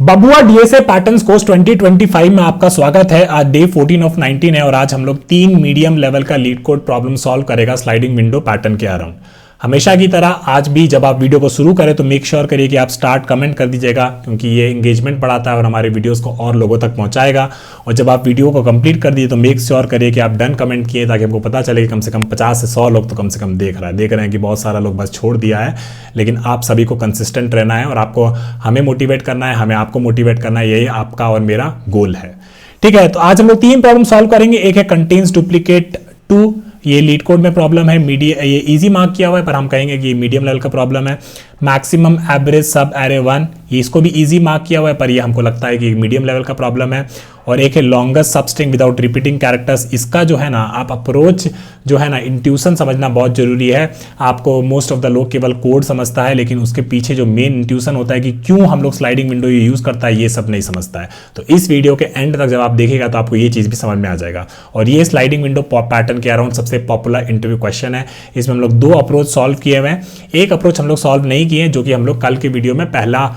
बबुआ DSA patterns course 2025 में आपका स्वागत है। आज डे 14 ऑफ 19 है और आज हम लोग 3 मीडियम लेवल का लीड कोड प्रॉब्लम सॉल्व करेगा स्लाइडिंग विंडो पैटर्न के अराउंड। हमेशा की तरह आज भी जब आप वीडियो को शुरू करें तो मेक श्योर करिए कि आप स्टार्ट कमेंट कर दीजिएगा, क्योंकि ये एंगेजमेंट बढ़ाता है और हमारे वीडियोस को और लोगों तक पहुंचाएगा। और जब आप वीडियो को कंप्लीट कर दिए तो मेक श्योर करिए कि आप डन कमेंट किए, ताकि हमको पता चले कि कम से कम 50 से 100 लोग तो कम से कम देख रहे हैं कि बहुत सारा लोग बस छोड़ दिया है। लेकिन आप सभी को कंसिस्टेंट रहना है और आपको हमें मोटिवेट करना है, हमें आपको मोटिवेट करना है। यही आपका और मेरा गोल है। ठीक है, तो आज हम लोग 3 प्रॉब्लम सॉल्व करेंगे। एक है कंटेन्स डुप्लीकेट 2, ये लीड कोड में प्रॉब्लम है। ये इजी मार्क किया हुआ है पर हम कहेंगे कि ये मीडियम लेवल का प्रॉब्लम है। मैक्सिमम एवरेज सब एरे 1, ये इसको भी इजी मार्क किया हुआ है पर ये हमको लगता है कि मीडियम लेवल का प्रॉब्लम है। और एक है longest substring without repeating characters. इसका जो है ना आप अप्रोच जो है ना इंट्यूशन समझना बहुत जरूरी है। आपको मोस्ट ऑफ द लोग केवल कोड समझता है, लेकिन उसके पीछे जो मेन इंट्यूशन होता है कि क्यों हम लोग स्लाइडिंग विंडो ये यूज करता है, ये सब नहीं समझता है। तो इस वीडियो के एंड तक जब आप देखेगा तो आपको ये चीज भी समझ में आ जाएगा। और ये स्लाइडिंग विंडो पैटर्न के अराउंड सबसे पॉपुलर इंटरव्यू क्वेश्चन है। इसमें हम लोग 2 अप्रोच सॉल्व किए हुए हैं। एक अप्रोच हम लोग सॉल्व नहीं किए, जो कि हम लोग कल के वीडियो में पहला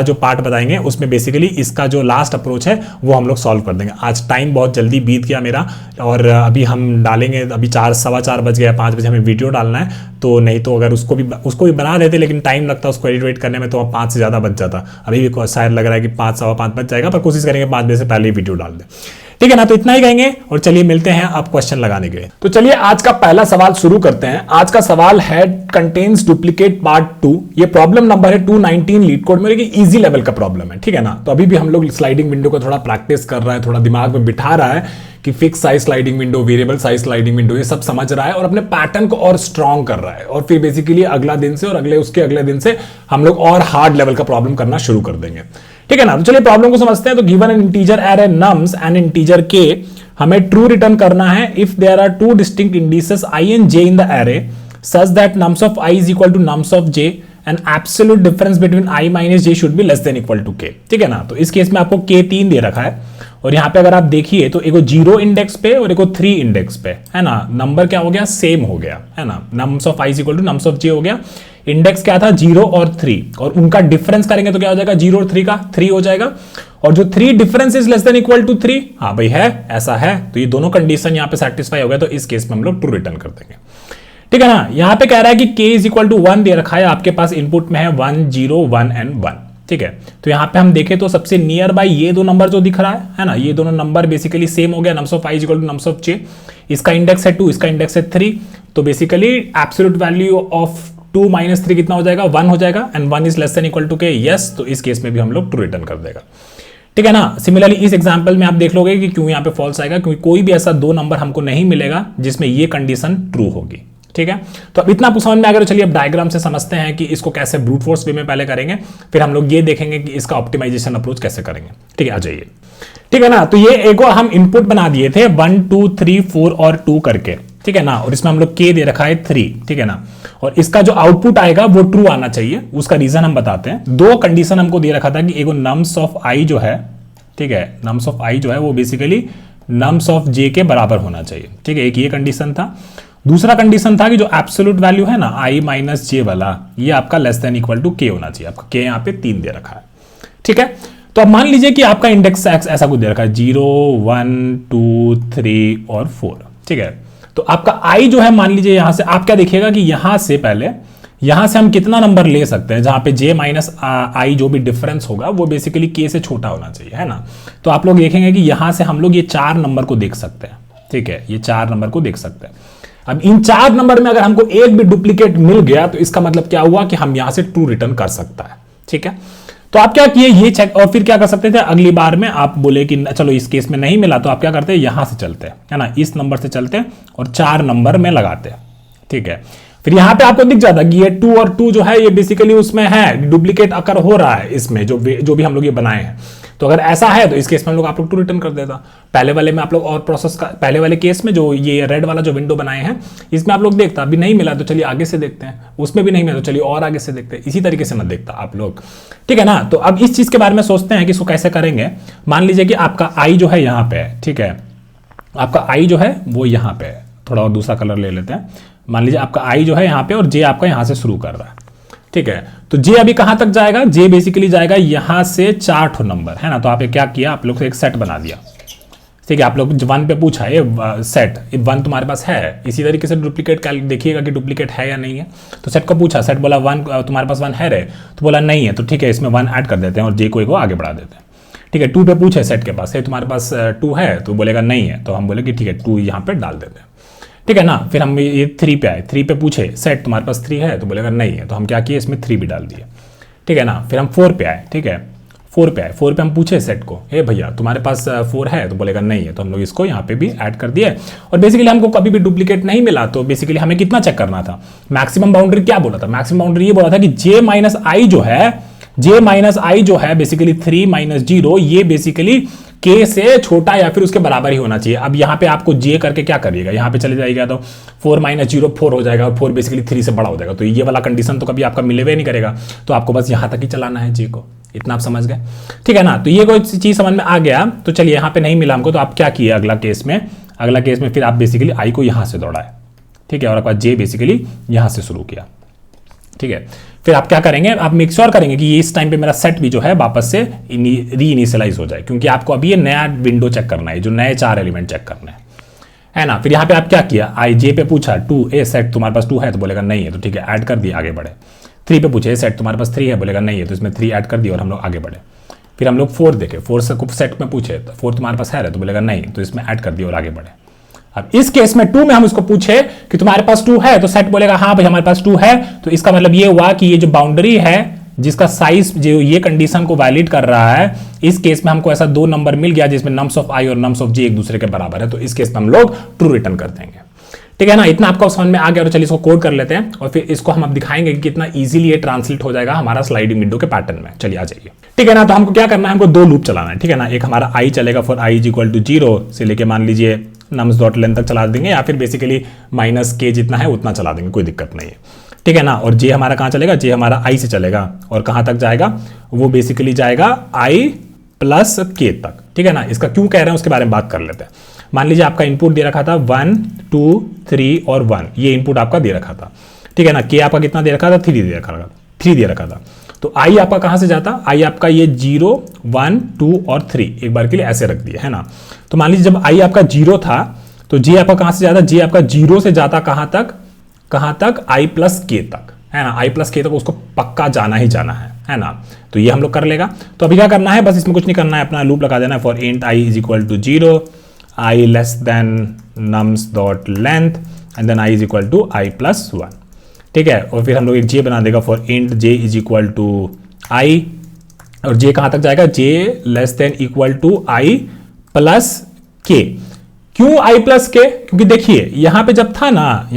जो पार्ट बताएंगे उसमें बेसिकली इसका जो लास्ट अप्रोच है वो हम लोग सॉल्व कर देंगे। आज टाइम बहुत जल्दी बीत गया मेरा और अभी हम डालेंगे, अभी 4-4:15 बज गया, 5 बजे हमें वीडियो डालना है। तो नहीं तो अगर उसको भी बना देते, लेकिन टाइम लगता उसको एडिट करने में, तो 5 से ज़्यादा बच जाता। अभी भी शायद लग रहा है कि 5-5:15 बज जाएगा, पर कोशिश करेंगे 5 बजे से पहले ही वीडियो डाल दें। ठीक है ना, तो इतना ही कहेंगे और चलिए मिलते हैं आप क्वेश्चन लगाने के लिए। तो चलिए आज का पहला सवाल शुरू करते हैं। आज का सवाल है कंटेन्स डुप्लीकेट पार्ट 2। ये प्रॉब्लम नंबर है 219 लीड कोड में, लेकिन इजी लेवल का प्रॉब्लम है। ठीक है ना, तो अभी भी हम लोग स्लाइडिंग विंडो को थोड़ा प्रैक्टिस कर रहा है, थोड़ा दिमाग में बिठा रहा है कि fix size sliding window, variable size sliding window, ये सब समझ रहा है और अपने पैटर्न को और स्ट्रॉन्ग कर रहा है। और फिर बेसिकली अगला दिन से और उसके अगले दिन से हम लोग और हार्ड लेवल का प्रॉब्लम करना शुरू कर देंगे। ठीक है ना, तो चलिए प्रॉब्लम को समझते हैं। तो given an integer array nums and integer के, हमें ट्रू रिटर्न करना है if there are 2 distinct indices i and j in the array such that nums of i is equal to nums of j and absolute difference between i minus j should be less than equal to k। ठीक है ना, तो इस case में आपको k 3 दे रखा है और यहाँ पे अगर आप देखिए तो एगो 0 इंडेक्स पे और एगो 3 इंडेक्स पे है ना, नंबर क्या हो गया, सेम हो गया है ना। nums of i is equal to nums of j हो गया। इंडेक्स क्या था, 0 और 3, और उनका डिफरेंस करेंगे तो क्या हो जाएगा, 0 और 3 का 3 हो जाएगा। और जो 3 difference is less than equal to 3, हाँ भाई है, ऐसा है, तो ये दोनों कंडीशन यहाँ पे सेटिस्फाई हो गया। तो इस केस में हम लोग ट्रू रिटर्न कर देंगे। ठीक है ना, यहाँ पे कह रहा है कि k इज इक्वल टू 1 दे रखा है, आपके पास इनपुट में है 1 0 1 and 1। ठीक है, तो यहाँ पे हम देखें तो सबसे नियर बाय ये 2 नंबर जो दिख रहा है ना, ये दोनों नंबर बेसिकली सेम हो गया। nums of i is equal to nums of j, इसका इंडेक्स है 2, इसका इंडेक्स है 3, तो बेसिकली एब्सोल्यूट वैल्यू ऑफ 2 - 3 कितना हो जाएगा, 1 हो जाएगा। And 1 is less than equal to k, yes, तो इस केस में भी हम लोग ट्रू रिटर्न कर देगा। ठीक है ना, सिमिलरली इस एग्जांपल में आप देख लोगे कि क्यों यहाँ पे फॉल्स आएगा, क्योंकि कोई भी ऐसा 2 नंबर हमको नहीं मिलेगा जिसमें ये कंडीशन ट्रू होगी। ठीक है, तो अब इतना समझ में आ गया। तो चलिए अब डायग्राम से समझते हैं कि इसको कैसे ब्रूट फोर्स वे में पहले करेंगे, फिर हम लोग ये देखेंगे कि इसका ऑप्टिमाइजेशन अप्रोच कैसे करेंगे। ठीक है, आ जाइए। ठीक है ना, तो ये एक हम इनपुट बना दिए थे 1 2 3 4 और 2 करके। ठीक है ना, और इसमें हम लोग k दे रखा है 3। ठीक है ना, और इसका जो आउटपुट आएगा वो ट्रू आना चाहिए। उसका रीजन हम बताते हैं। 2 कंडीशन हमको दे रखा था कि एगो nums of i जो है, ठीक है, nums of i जो है वो बेसिकली nums of j के बराबर होना चाहिए। ठीक है, एक ये कंडीशन था। दूसरा कंडीशन था कि जो एब्सोल्यूट वैल्यू है ना i माइनस j वाला, ये आपका less than equal to k होना चाहिए। आपका k यहाँ पे 3 दे रखा है। ठीक है, तो अब मान लीजिए कि आपका इंडेक्स ऐसा कुछ दे रखा है 0 1 2 3 और 4। ठीक है, तो आपका i जो है, मान लीजिए यहां से आप क्या देखिएगा कि यहां से पहले यहां से हम कितना नंबर ले सकते हैं, जहां पे j माइनस i जो भी डिफरेंस होगा वो बेसिकली k से छोटा होना चाहिए, है ना। तो आप लोग देखेंगे कि यहां से हम लोग ये 4 नंबर को देख सकते हैं। ठीक है, ये 4 नंबर को देख सकते हैं। अब इन 4 नंबर में अगर हमको एक भी डुप्लीकेट मिल गया तो इसका मतलब क्या हुआ कि हम यहां से ट्रू रिटर्न कर सकता है। ठीक है, तो आप क्या किए, ये चेक, और फिर क्या कर सकते थे, अगली बार में आप बोले कि चलो इस केस में नहीं मिला, तो आप क्या करते हैं, यहां से चलते हैं, है ना, इस नंबर से चलते हैं और 4 नंबर में लगाते हैं। ठीक है, फिर यहां पे आपको दिख जाता है कि ये 2 और 2 जो है ये बेसिकली उसमें है, डुप्लीकेट अकर हो रहा है इसमें, जो भी हम लोग ये बनाए हैं। तो अगर ऐसा है तो इस केस में हम लोग आप लोग ट्रू रिटर्न कर देता। पहले वाले में आप लोग और प्रोसेस का, पहले वाले केस में जो ये रेड वाला जो विंडो बनाए हैं इसमें आप लोग देखता, अभी नहीं मिला तो चलिए आगे से देखते हैं, उसमें भी नहीं मिला तो चलिए और आगे से देखते हैं, इसी तरीके से मत देखता आप लोग। ठीक है ना, तो अब इस चीज के बारे में सोचते हैं कि इसको कैसे करेंगे। मान लीजिए कि आपका आई जो है यहाँ पे है। ठीक है, आपका आई जो है वो यहाँ पे है, थोड़ा और दूसरा कलर ले लेते हैं। मान लीजिए आपका आई जो है यहाँ पे और जे आपका यहाँ से शुरू कर रहा है। ठीक है, तो जे अभी कहां तक जाएगा, जे बेसिकली जाएगा यहां से 4 ठो नंबर है ना, तो आप क्या किया, आप लोग एक सेट बना दिया। ठीक है, आप लोग 1 पे पूछा ये सेट 1 तुम्हारे पास है, इसी तरीके से डुप्लीकेट देखिएगा कि डुप्लीकेट है या नहीं है। तो सेट को पूछा, सेट बोला 1 तुम्हारे पास 1 है रे, तो बोला नहीं है, तो ठीक है इसमें 1 ऐड कर देते हैं और जे को एक आगे बढ़ा देते हैं। ठीक है, 2 पे पूछे सेट के पास, तुम्हारे पास 2 है, तो बोलेगा नहीं है, तो हम बोले कि ठीक है 2 यहाँ पे डाल देते हैं। ठीक है ना, फिर हम ये 3 पे आए, 3 पे पूछे सेट तुम्हारे पास 3 है, तो बोलेगा नहीं है, तो हम क्या किए इसमें 3 भी डाल दिए। ठीक है ना, फिर हम 4 पे आए, ठीक है 4 पे आए, 4 पे हम पूछे सेट को, हे भैया तुम्हारे पास 4 है, तो बोलेगा नहीं है, तो हम लोग इसको यहाँ पे भी ऐड कर दिए। और बेसिकली हमको कभी भी डुप्लीकेट नहीं मिला, तो बेसिकली हमें कितना चेक करना था, मैक्सिमम बाउंड्री क्या बोला था, मैक्सिमम बाउंड्री ये बोला था कि j माइनस आई जो है बेसिकली 3 माइनस 0, ये बेसिकली k से छोटा या फिर उसके बराबर ही होना चाहिए। अब यहाँ पे आपको j करके क्या करिएगा, यहाँ पे चले जाएगा तो 4 माइनस 0 4 हो जाएगा, और 4 बेसिकली 3 से बड़ा हो जाएगा, तो ये वाला कंडीशन तो कभी आपका मिलेवे नहीं करेगा, तो आपको बस यहाँ तक ही चलाना है j को। इतना आप समझ गए, ठीक है ना, तो ये कोई चीज समझ में आ गया। तो चलिए यहाँ पे नहीं मिला हमको, तो आप क्या किए अगला केस में फिर आप बेसिकली i को यहाँ से दौड़ाए, ठीक है, और आपका j बेसिकली यहाँ से शुरू किया। ठीक है, फिर आप क्या करेंगे, आप मेक श्योर करेंगे कि ये इस टाइम पे मेरा सेट भी जो है वापस से री इनिशियलाइज हो जाए, क्योंकि आपको अभी ये नया विंडो चेक करना है, जो नए 4 एलिमेंट चेक करने है ना। फिर यहाँ पे आप क्या किया, आई जे पे पूछा 2 ए सेट तुम्हारे पास 2 है, तो बोलेगा नहीं है, तो ठीक है ऐड कर दिया, आगे बढ़े। 3 पे पूछे सेट तुम्हारे पास 3 है, बोलेगा नहीं है, तो इसमें 3 ऐड कर दिया और हम लोग आगे बढ़े। फिर हम लोग 4 देखे, 4 से सेट में पूछे तो 4 तुम्हारे पास है, तो बोलेगा नहीं, तो इसमें ऐड कर दिया और आगे बढ़े। अब इस केस में 2 में हम उसको पूछे कि तुम्हारे पास 2 है, तो सेट बोलेगा हाँ भाई हमारे पास 2 है, तो इसका मतलब ये हुआ कि ये जो बाउंड्री है जिसका साइज जो ये कंडीशन को वैलिड कर रहा है, इस केस में हमको ऐसा 2 नंबर मिल गया जिसमें नम्स ऑफ आई और नम्स ऑफ जे एक दूसरे के बराबर है, तो इस केस में हम लोग ट्रू रिटर्न कर देंगे। ठीक है ना, इतना आपको समझ में आ गया। तो चलिए इसको कोड कर लेते हैं और फिर इसको हम अब दिखाएंगे कि कितना इजीली ये ट्रांसलेट हो जाएगा हमारा स्लाइडिंग विंडो के पैटर्न में। चलिए आ जाइए। ठीक है ना, तो हमको क्या करना है, हमको 2 लूप चलाना है। ठीक है ना, एक हमारा आई चलेगा for I is equal to 0 से लेके मान लीजिए नम्स डॉट लेंथ तक चला देंगे, या फिर बेसिकली -k जितना है उतना चला देंगे, कोई दिक्कत नहीं है। ठीक है ना, और जे हमारा कहाँ चलेगा, जे हमारा आई से चलेगा और कहाँ तक जाएगा, वो बेसिकली जाएगा i प्लस k तक। ठीक है ना, इसका क्यों कह रहे हैं उसके बारे में बात कर लेते हैं। मान लीजिए आपका इनपुट दे रखा था 1 2 3 और 1, ये इनपुट आपका दे रखा था। ठीक है ना, k आपका कितना दे रखा था, 3 दे रखा था। तो i आपका कहाँ से जाता, i आपका ये 0 1 2 और 3 एक बार के लिए ऐसे रख दिया है ना। तो मान लीजिए जब i आपका 0 था तो j आपका कहाँ से जाता, j आपका 0 से जाता कहाँ तक i प्लस k तक, है ना। i प्लस k तक उसको पक्का जाना ही जाना है ना। तो ये हम लोग कर लेगा। तो अभी क्या करना है, बस इसमें कुछ नहीं करना है, अपना लूप लगा देना है for int i is equal to 0, i less than nums dot length and then i is equal to i plus 1। ठीक है, और फिर हम लोग एक j बना देगा for int j is equal to i, और j कहाँ तक जाएगा, j less than equal to i plus k। क्यों i प्लस k, क्योंकि देखिए यहाँ पे जब था ना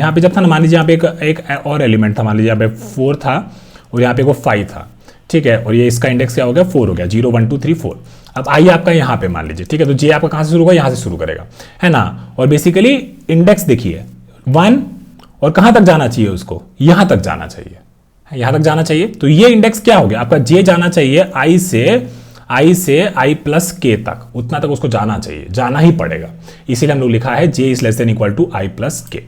मान लीजिए यहाँ पे एक और एलिमेंट था, मान लीजिए यहाँ पे 4 था और यहाँ पे वो 5 था। ठीक है, और ये इसका इंडेक्स क्या हो गया, 4 हो गया, 0 1 2 3 4। अब i आपका यहाँ पे मान लीजिए, ठीक है, तो j आपका कहाँ से शुरू होगा, यहाँ से शुरू करेगा, है ना। और बेसिकली इंडेक्स देखिए 1, और कहाँ तक जाना चाहिए उसको, यहाँ तक जाना चाहिए, तो ये इंडेक्स क्या हो गया आपका, j जाना चाहिए i से i प्लस k तक, उतना तक उसको जाना चाहिए, जाना ही पड़ेगा। इसीलिए हम लोग लिखा है j is less than equal to i plus k।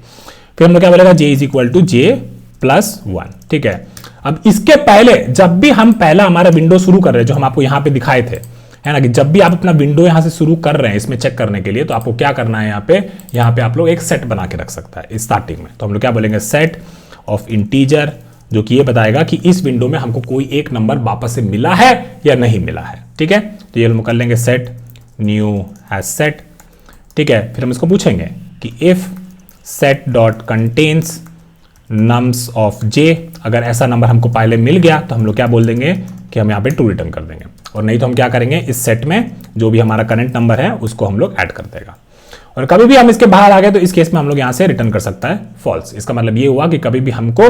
फिर हम लोग क्या बोलेगा, j is equal to j plus 1। ठीक है, अब इसके पहले जब भी हम पहला हमारा विंडो शुरू कर रहे हैं, जो हम आपको यहाँ पे दिखाए थे, है ना, कि जब भी आप अपना विंडो यहाँ से शुरू कर रहे हैं इसमें चेक करने के लिए, तो आपको क्या करना है, यहाँ पे आप लोग एक सेट बना के रख सकता है स्टार्टिंग में। तो हम लोग क्या बोलेंगे, सेट ऑफ इंटीजर, जो कि ये बताएगा कि इस विंडो में हमको कोई एक नंबर वापस से मिला है या नहीं मिला है। ठीक है, तो ये हम कर लेंगे सेट न्यू हैज सेट। ठीक है, फिर हम इसको पूछेंगे कि if set dot contains nums of j, अगर ऐसा नंबर हमको पहले मिल गया तो हम लोग क्या बोल देंगे कि हम यहाँ पे ट्रू रिटर्न कर देंगे, और नहीं तो हम क्या करेंगे, इस सेट में जो भी हमारा करंट नंबर है उसको हम लोग ऐड कर देगा। और कभी भी हम इसके बाहर आ गए तो इस केस में हम लोग यहाँ से रिटर्न कर सकता है फॉल्स। इसका मतलब ये हुआ कि कभी भी हमको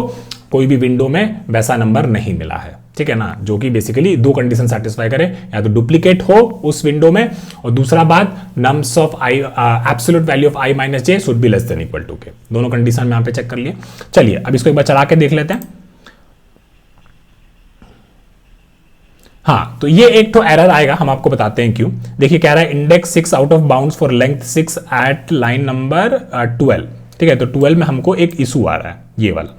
कोई भी विंडो में वैसा नंबर नहीं मिला है। ठीक है ना, जो कि बेसिकली 2 कंडीशन सेटिस्फाई करे, या तो डुप्लीकेट हो उस विंडो में, और दूसरा बात nums of i absolute value of i minus j should be less than equal to k। दोनों कंडीशन में यहाँ पे चेक कर लिए। चलिए अब इसको एक बार चला के देख लेते हैं। हाँ, तो ये एक तो एरर आएगा, हम आपको बताते हैं क्यों। देखिए कह रहा है index 6 out of bounds for length 6 at line number 12। ठीक है, तो 12 में हमको एक इशू आ रहा है, ये वाला।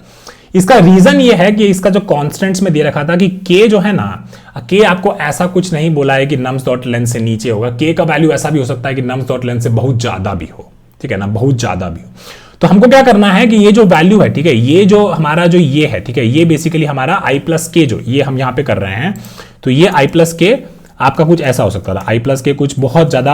इसका रीजन ये है कि इसका जो कॉन्स्टेंट्स में दे रखा था कि k जो है ना, k आपको ऐसा कुछ नहीं बोला है कि नम्स डॉट लेंथ से नीचे होगा। k का वैल्यू ऐसा भी हो सकता है कि नम्स डॉट लेंथ से बहुत ज्यादा भी हो, ठीक है ना, बहुत ज्यादा भी हो। तो हमको क्या करना है कि ये जो वैल्यू है, ठीक है, ये जो हमारा जो ये है, ठीक है, ये बेसिकली हमारा i प्लस के जो ये हम यहां पे कर रहे हैं, तो ये i प्लस के आपका कुछ ऐसा हो सकता था, i प्लस के कुछ बहुत ज्यादा,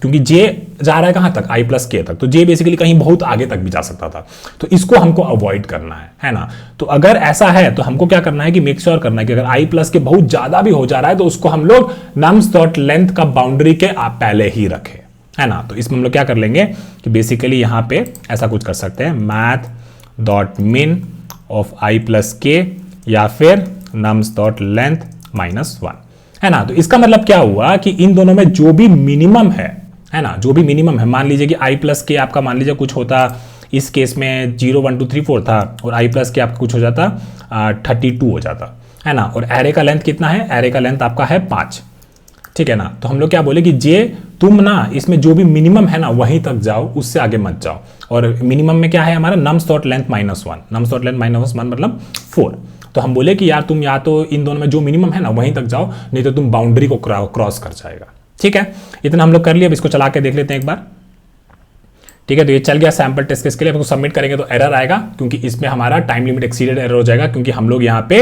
क्योंकि j जा रहा है कहां तक, i प्लस के तक, तो j बेसिकली कहीं बहुत आगे तक भी जा सकता था, तो इसको हमको अवॉइड करना है ना। तो अगर ऐसा है तो हमको क्या करना है कि मेक श्योर करना है कि अगर i प्लस के बहुत ज्यादा भी हो जा रहा है तो उसको हम लोग नम्स डॉट लेंथ का बाउंड्री के आप पहले ही रखें, है ना। तो इसमें हम लोग क्या कर लेंगे कि बेसिकली यहां पे ऐसा कुछ कर सकते हैं, मैथ डॉट मिन ऑफ i प्लस के या फिर नम्स डॉट लेंथ -1, है ना। तो इसका मतलब क्या हुआ कि इन दोनों में जो भी मिनिमम है ना, जो भी मिनिमम है, मान लीजिए कि i प्लस के आपका मान लीजिए कुछ होता, इस केस में 0 1 2 3 4 था और i प्लस के आपका कुछ हो जाता 32 हो जाता, है ना। और एरे का लेंथ कितना है, एरे का लेंथ आपका है 5, ठीक है ना। तो हम लोग क्या बोले कि जे तुम ना इसमें जो भी मिनिमम है ना वहीं तक जाओ, उससे आगे मत जाओ। और मिनिमम में क्या है हमारा, nums dot length -1, nums dot length -1 मतलब 4। तो हम बोले कि यार तुम या तो इन दोनों में जो मिनिमम है ना वहीं तक जाओ, नहीं तो तुम बाउंड्री को क्रॉस कर जाएगा, ठीक है। इतना हम लोग कर लिया, अब इसको चला के देख लेते हैं एक बार, ठीक है। तो ये चल गया सैंपल टेस्ट केस के लिए। अब इसको सबमिट करेंगे तो एरर आएगा, क्योंकि इसमें हमारा टाइम लिमिट एक्सीडेड एरर हो जाएगा, क्योंकि हम लोग यहाँ पे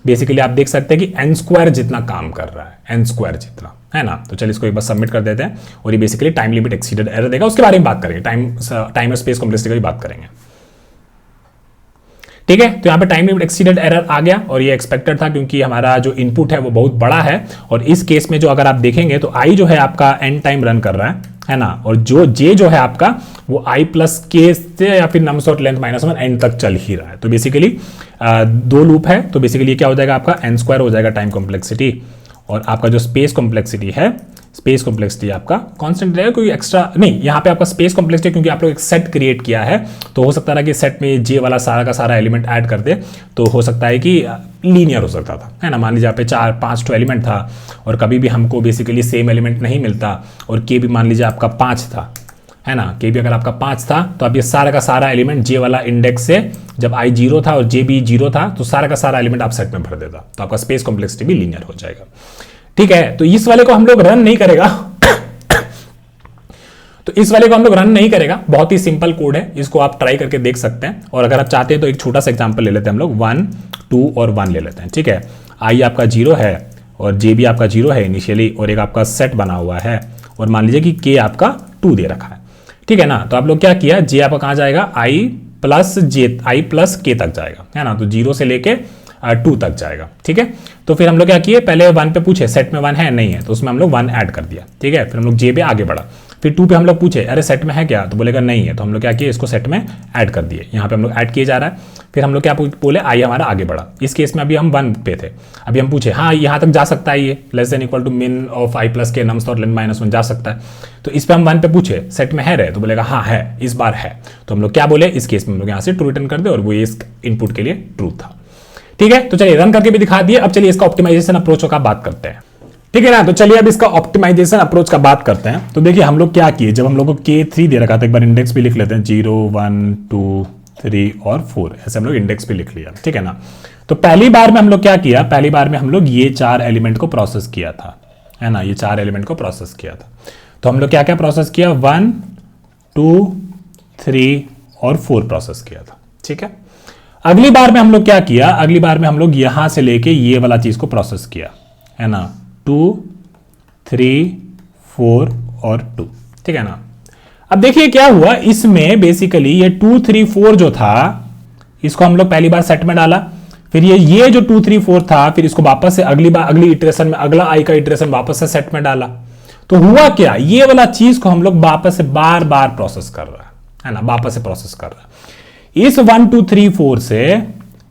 बेसिकली आप देख सकते हैं कि n² जितना काम कर रहा है, n² जितना, है ना। तो चलिए इसको एक बार सबमिट कर देते हैं और ये basically time limit exceeded error देगा, उसके बारे में बात करेंगे, टाइमर स्पेस कॉम्प्लेक्सिटी की बात करेंगे, ठीक है। तो यहाँ पे टाइम लिमिट एक्सीडेड एरर आ गया और ये एक्सपेक्टेड था, क्योंकि हमारा जो इनपुट है वो बहुत बड़ा है। और इस केस में जो अगर आप देखेंगे तो i जो है आपका n टाइम रन कर रहा है ना, और जो j जो है आपका वो i प्लस के से या फिर नम्स डॉट लेंथ -1 n तक चल ही रहा है। तो बेसिकली 2 लूप है, तो बेसिकली क्या हो जाएगा आपका n² हो जाएगा टाइम कॉम्प्लेक्सिटी, और आपका जो स्पेस कॉम्प्लेक्सिटी है, स्पेस कॉम्प्लेक्सिटी आपका कांस्टेंट रहेगा, कोई एक्स्ट्रा नहीं। यहाँ पे आपका स्पेस कॉम्प्लेक्सिटी क्योंकि आप लोग एक सेट क्रिएट किया है, तो हो सकता है कि सेट में जे वाला सारा का सारा एलिमेंट ऐड कर दे, तो हो सकता है कि लीनियर हो सकता था, है ना। मान लीजिए यहाँ पे 4-5 तो एलिमेंट था और कभी भी हमको बेसिकली सेम एलिमेंट नहीं मिलता, और के भी मान लीजिए आपका 5 था, है ना, के भी अगर आपका 5 था तो अब ये सारा का सारा एलिमेंट जे वाला इंडेक्स से, जब i 0 था और जे भी 0 था, तो सारा का सारा एलिमेंट आप सेट में भर देता, तो आपका स्पेस कॉम्प्लेक्सिटी भी लीनियर हो जाएगा, ठीक है। तो इस वाले को हम लोग रन नहीं करेगा तो इस वाले को हम लोग रन नहीं करेगा, बहुत ही सिंपल कोड है, इसको आप ट्राई करके देख सकते हैं। और अगर आप चाहते हैं तो एक छोटा सा एग्जांपल ले लेते हैं हम लोग, 1 2 और 1 ले लेते हैं, ठीक है। i आपका 0 है और जे भी आपका 0 है इनिशियली, और एक आपका सेट बना हुआ है, और मान लीजिए कि k आपका 2 दे रखा है, ठीक है ना। तो आप लोग क्या किया, जे आपका कहां जाएगा, i प्लस k तक जाएगा, है ना। तो 0 से लेके 2 तक जाएगा, ठीक है। तो फिर हम लोग क्या किए, पहले 1 पे पूछे सेट में 1 है नहीं है, तो उसमें हम लोग 1 ऐड कर दिया, ठीक है। फिर हम लोग जे पे आगे बढ़ा, फिर 2 पे हम लोग पूछे अरे सेट में है क्या, तो बोलेगा नहीं है, तो हम लोग क्या किए, इसको सेट में ऐड कर दिए, यहाँ पे हम लोग ऐड किए जा रहा है। फिर हम लोग क्या बोले, आई हमारा आगे बढ़ा, इस केस में अभी हम 1 पे थे, अभी हम पूछे हाँ यहाँ तक जा सकता है, ये लेस देन इक्वल टू मिन ऑफ i प्लस के नम्स डॉट लेंथ -1 जा सकता है। तो इस पे हम 1 पे पूछे सेट में है रहे, तो बोलेगा हाँ है, इस बार है, तो हम लोग क्या बोले, इस केस में हम लोग यहाँ से ट्रू रिटर्न कर दे, और वो इस इनपुट के लिए ट्रू था, ठीक है। तो चलिए रन करके भी दिखा दिए। अब चलिए इसका ऑप्टिमाइजेशन अप्रोच का बात करते हैं, ठीक है ना। तो चलिए अब इसका ऑप्टिमाइजेशन अप्रोच का बात करते हैं। तो देखिए हम लोग क्या किए, जब हम लोग को k3 दे रखा था, एक बार इंडेक्स भी लिख लेते हैं, 0 1 2 3 और 4, ऐसे हम लोग इंडेक्स भी लिख लिया, ठीक है ना। तो पहली बार में हम लोग क्या किया, पहली बार में हम लोग ये 4 एलिमेंट को प्रोसेस किया था, है ना, ये 4 एलिमेंट को प्रोसेस किया था। तो हम लोग क्या क्या प्रोसेस किया, 1 2 3 और 4 प्रोसेस किया था, ठीक है। अगली बार में हम लोग क्या किया, अगली बार में हम लोग यहां से लेके ये वाला चीज को प्रोसेस किया, है ना, 2 3 4 और 2, ठीक है ना। अब देखिए क्या हुआ, इसमें बेसिकली ये 2 3 4 जो था, इसको हम लोग पहली बार सेट में डाला, फिर ये जो 2 3 4 था, फिर इसको वापस से अगली इटरेशन में, अगला i का इटरेशन वापस से सेट में डाला। तो हुआ क्या, ये वाला चीज को हम लोग वापस से बार बार प्रोसेस कर रहा है ना, वापस से प्रोसेस कर रहा है। इस 1 2 3 4 से,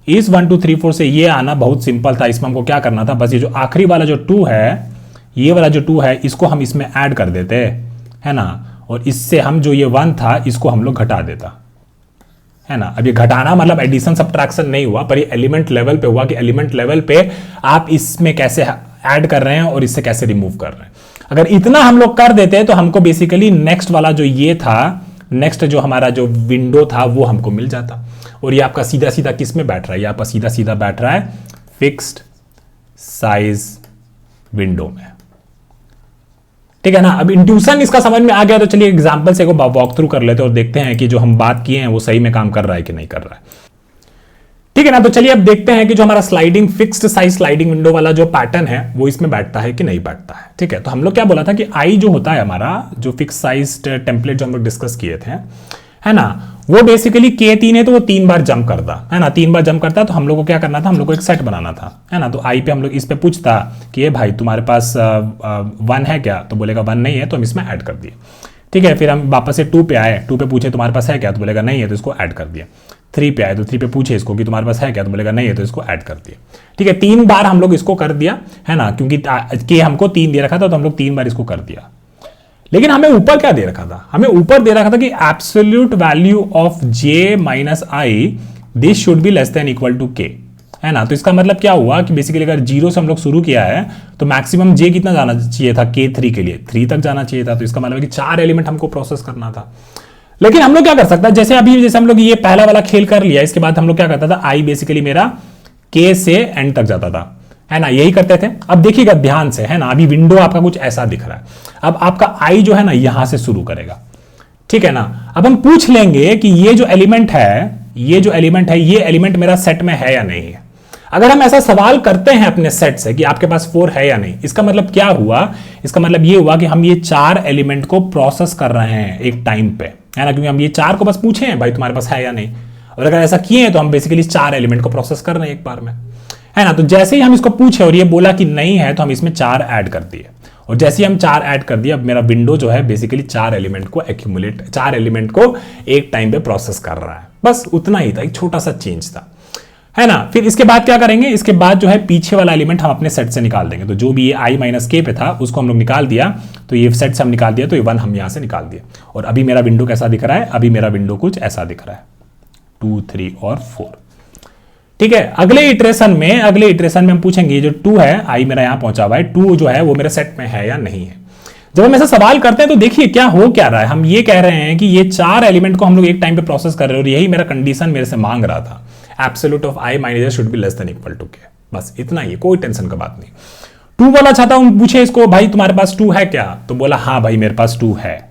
इस 1 2 3 4 से ये आना बहुत सिंपल था। इसमें हमको क्या करना था, बस ये जो आखिरी वाला जो 2 है, ये वाला जो 2 है, इसको हम इसमें ऐड कर देते, है ना, और इससे हम जो ये 1 था इसको हम लोग घटा देता, है ना। अब ये घटाना मतलब एडिशन सब्ट्रैक्शन नहीं हुआ, पर ये एलिमेंट लेवल पे हुआ कि एलिमेंट लेवल पे आप इसमें कैसे ऐड कर रहे हैं और इससे कैसे रिमूव कर रहे हैं। अगर इतना हम लोग कर देते तो हमको बेसिकली नेक्स्ट वाला जो ये था, नेक्स्ट जो हमारा जो विंडो था वो हमको मिल जाता। और ये आपका सीधा सीधा किस में बैठ रहा है, ये आपका सीधा सीधा बैठ रहा है फिक्स्ड साइज विंडो में, ठीक है ना। अब इंट्यूशन इसका समझ में आ गया, तो चलिए एग्जांपल से वॉक थ्रू कर लेते हैं और देखते हैं कि जो हम बात किए हैं वो सही में काम कर रहा है कि नहीं कर रहा है, ठीक है ना। तो चलिए अब देखते हैं कि जो हमारा sliding fixed size sliding window वाला जो पैटर्न है वो इसमें बैठता है कि नहीं बैठता है, ठीक है। तो हम लोग क्या बोला था कि आई जो होता है हमारा जो फिक्स साइज टेम्पलेट जो हम लोग डिस्कस किए थे, है ना, वो बेसिकली K3 है तो वो 3 बार जंप करता है ना, 3 बार जंप करता है। तो हम लोग को क्या करना था, हम लोग को एक सेट बनाना था, है ना। तो आई पे हम लोग इस पे पूछता कि ये भाई तुम्हारे पास 1 है क्या, तो बोलेगा 1 नहीं है, तो हम इसमें ऐड कर दिए, ठीक है। फिर हम वापस से 2 पे आए, 2 पे पूछे तुम्हारे पास है क्या, तो बोलेगा नहीं है, तो इसको ऐड कर दिया। 3 पे आए तो 3 पे पूछे इसको कि तुम्हारे पास है क्या, तो बोलेगा नहीं है, तो इसको ऐड कर दिया, ठीक है। 3 बार हम लोग इसको कर दिया, है ना, क्योंकि के हमको 3 दे रखा था तो हम लोग 3 बार इसको कर दिया। लेकिन हमें ऊपर क्या दे रखा था, हमें ऊपर दे रखा था कि absolute value of j minus I this should be less than equal to k, है ना। तो इसका मतलब क्या हुआ कि बेसिकली अगर 0 से हम लोग शुरू किया है तो मैक्सिमम j कितना जाना चाहिए था, K3 के लिए 3 तक जाना चाहिए था। तो इसका मतलब है कि 4 एलिमेंट हमको प्रोसेस करना था। लेकिन हम लोग क्या कर सकते हैं, जैसे अभी जैसे हम लोग ये पहला वाला खेल कर लिया, इसके बाद हम लोग क्या करता था, आई बेसिकली मेरा k से एंड तक जाता था, है ना, यही करते थे। अब देखिएगा ध्यान से, है ना, अभी विंडो आपका कुछ ऐसा दिख रहा है। अब आपका आई जो है ना यहां से शुरू करेगा, ठीक है ना। अब हम पूछ लेंगे कि ये जो एलिमेंट है, ये एलिमेंट मेरा सेट में है या नहीं है। अगर हम ऐसा सवाल करते हैं अपने सेट से कि आपके पास 4 है या नहीं, इसका मतलब क्या हुआ, इसका मतलब ये हुआ कि हम ये 4 एलिमेंट को प्रोसेस कर रहे हैं एक टाइम पे, है ना, क्योंकि हम ये 4 को बस पूछे हैं भाई तुम्हारे पास है या नहीं। और अगर ऐसा किए हैं तो हम बेसिकली 4 एलिमेंट को प्रोसेस कर रहे हैं एक बार में, है ना। तो जैसे ही हम इसको पूछे और ये बोला कि नहीं है तो हम इसमें 4 ऐड कर दिए, और जैसे ही हम 4 ऐड कर दिए अब मेरा विंडो जो है बेसिकली 4 एलिमेंट को एक्यूमुलेट, 4 एलिमेंट को एक टाइम पे प्रोसेस कर रहा है। बस उतना ही था, एक छोटा सा चेंज था, है ना। फिर इसके बाद क्या करेंगे, इसके बाद जो है पीछे वाला एलिमेंट हम अपने सेट से निकाल देंगे। तो जो भी ये आई माइनस के पे था उसको हम लोग निकाल दिया, तो ये सेट से हम निकाल दिया, तो ये 1 हम यहां से निकाल दिया। और अभी मेरा विंडो कैसा दिख रहा है, अभी मेरा विंडो कुछ ऐसा दिख रहा है 2, 3 और 4, ठीक है। अगले इटरेशन में हम पूछेंगे ये जो 2 है, आई मेरा यहां पहुंचा हुआ है, 2 जो है वो मेरे सेट में है या नहीं है। जब हम ऐसा सवाल करते हैं तो देखिए क्या हो क्या रहा है, हम ये कह रहे हैं कि ये 4 एलिमेंट को हम लोग एक टाइम पे प्रोसेस कर रहे हैं और यही मेरा कंडीशन मेरे से मांग रहा था, absolute of I minus should be less than equal to K. बस इतना ही, कोई टेंशन का बात नहीं। 2 वाला चाहता हूं, पूछे इसको भाई तुम्हारे पास 2 है क्या, तो बोला हाँ भाई मेरे पास 2 है।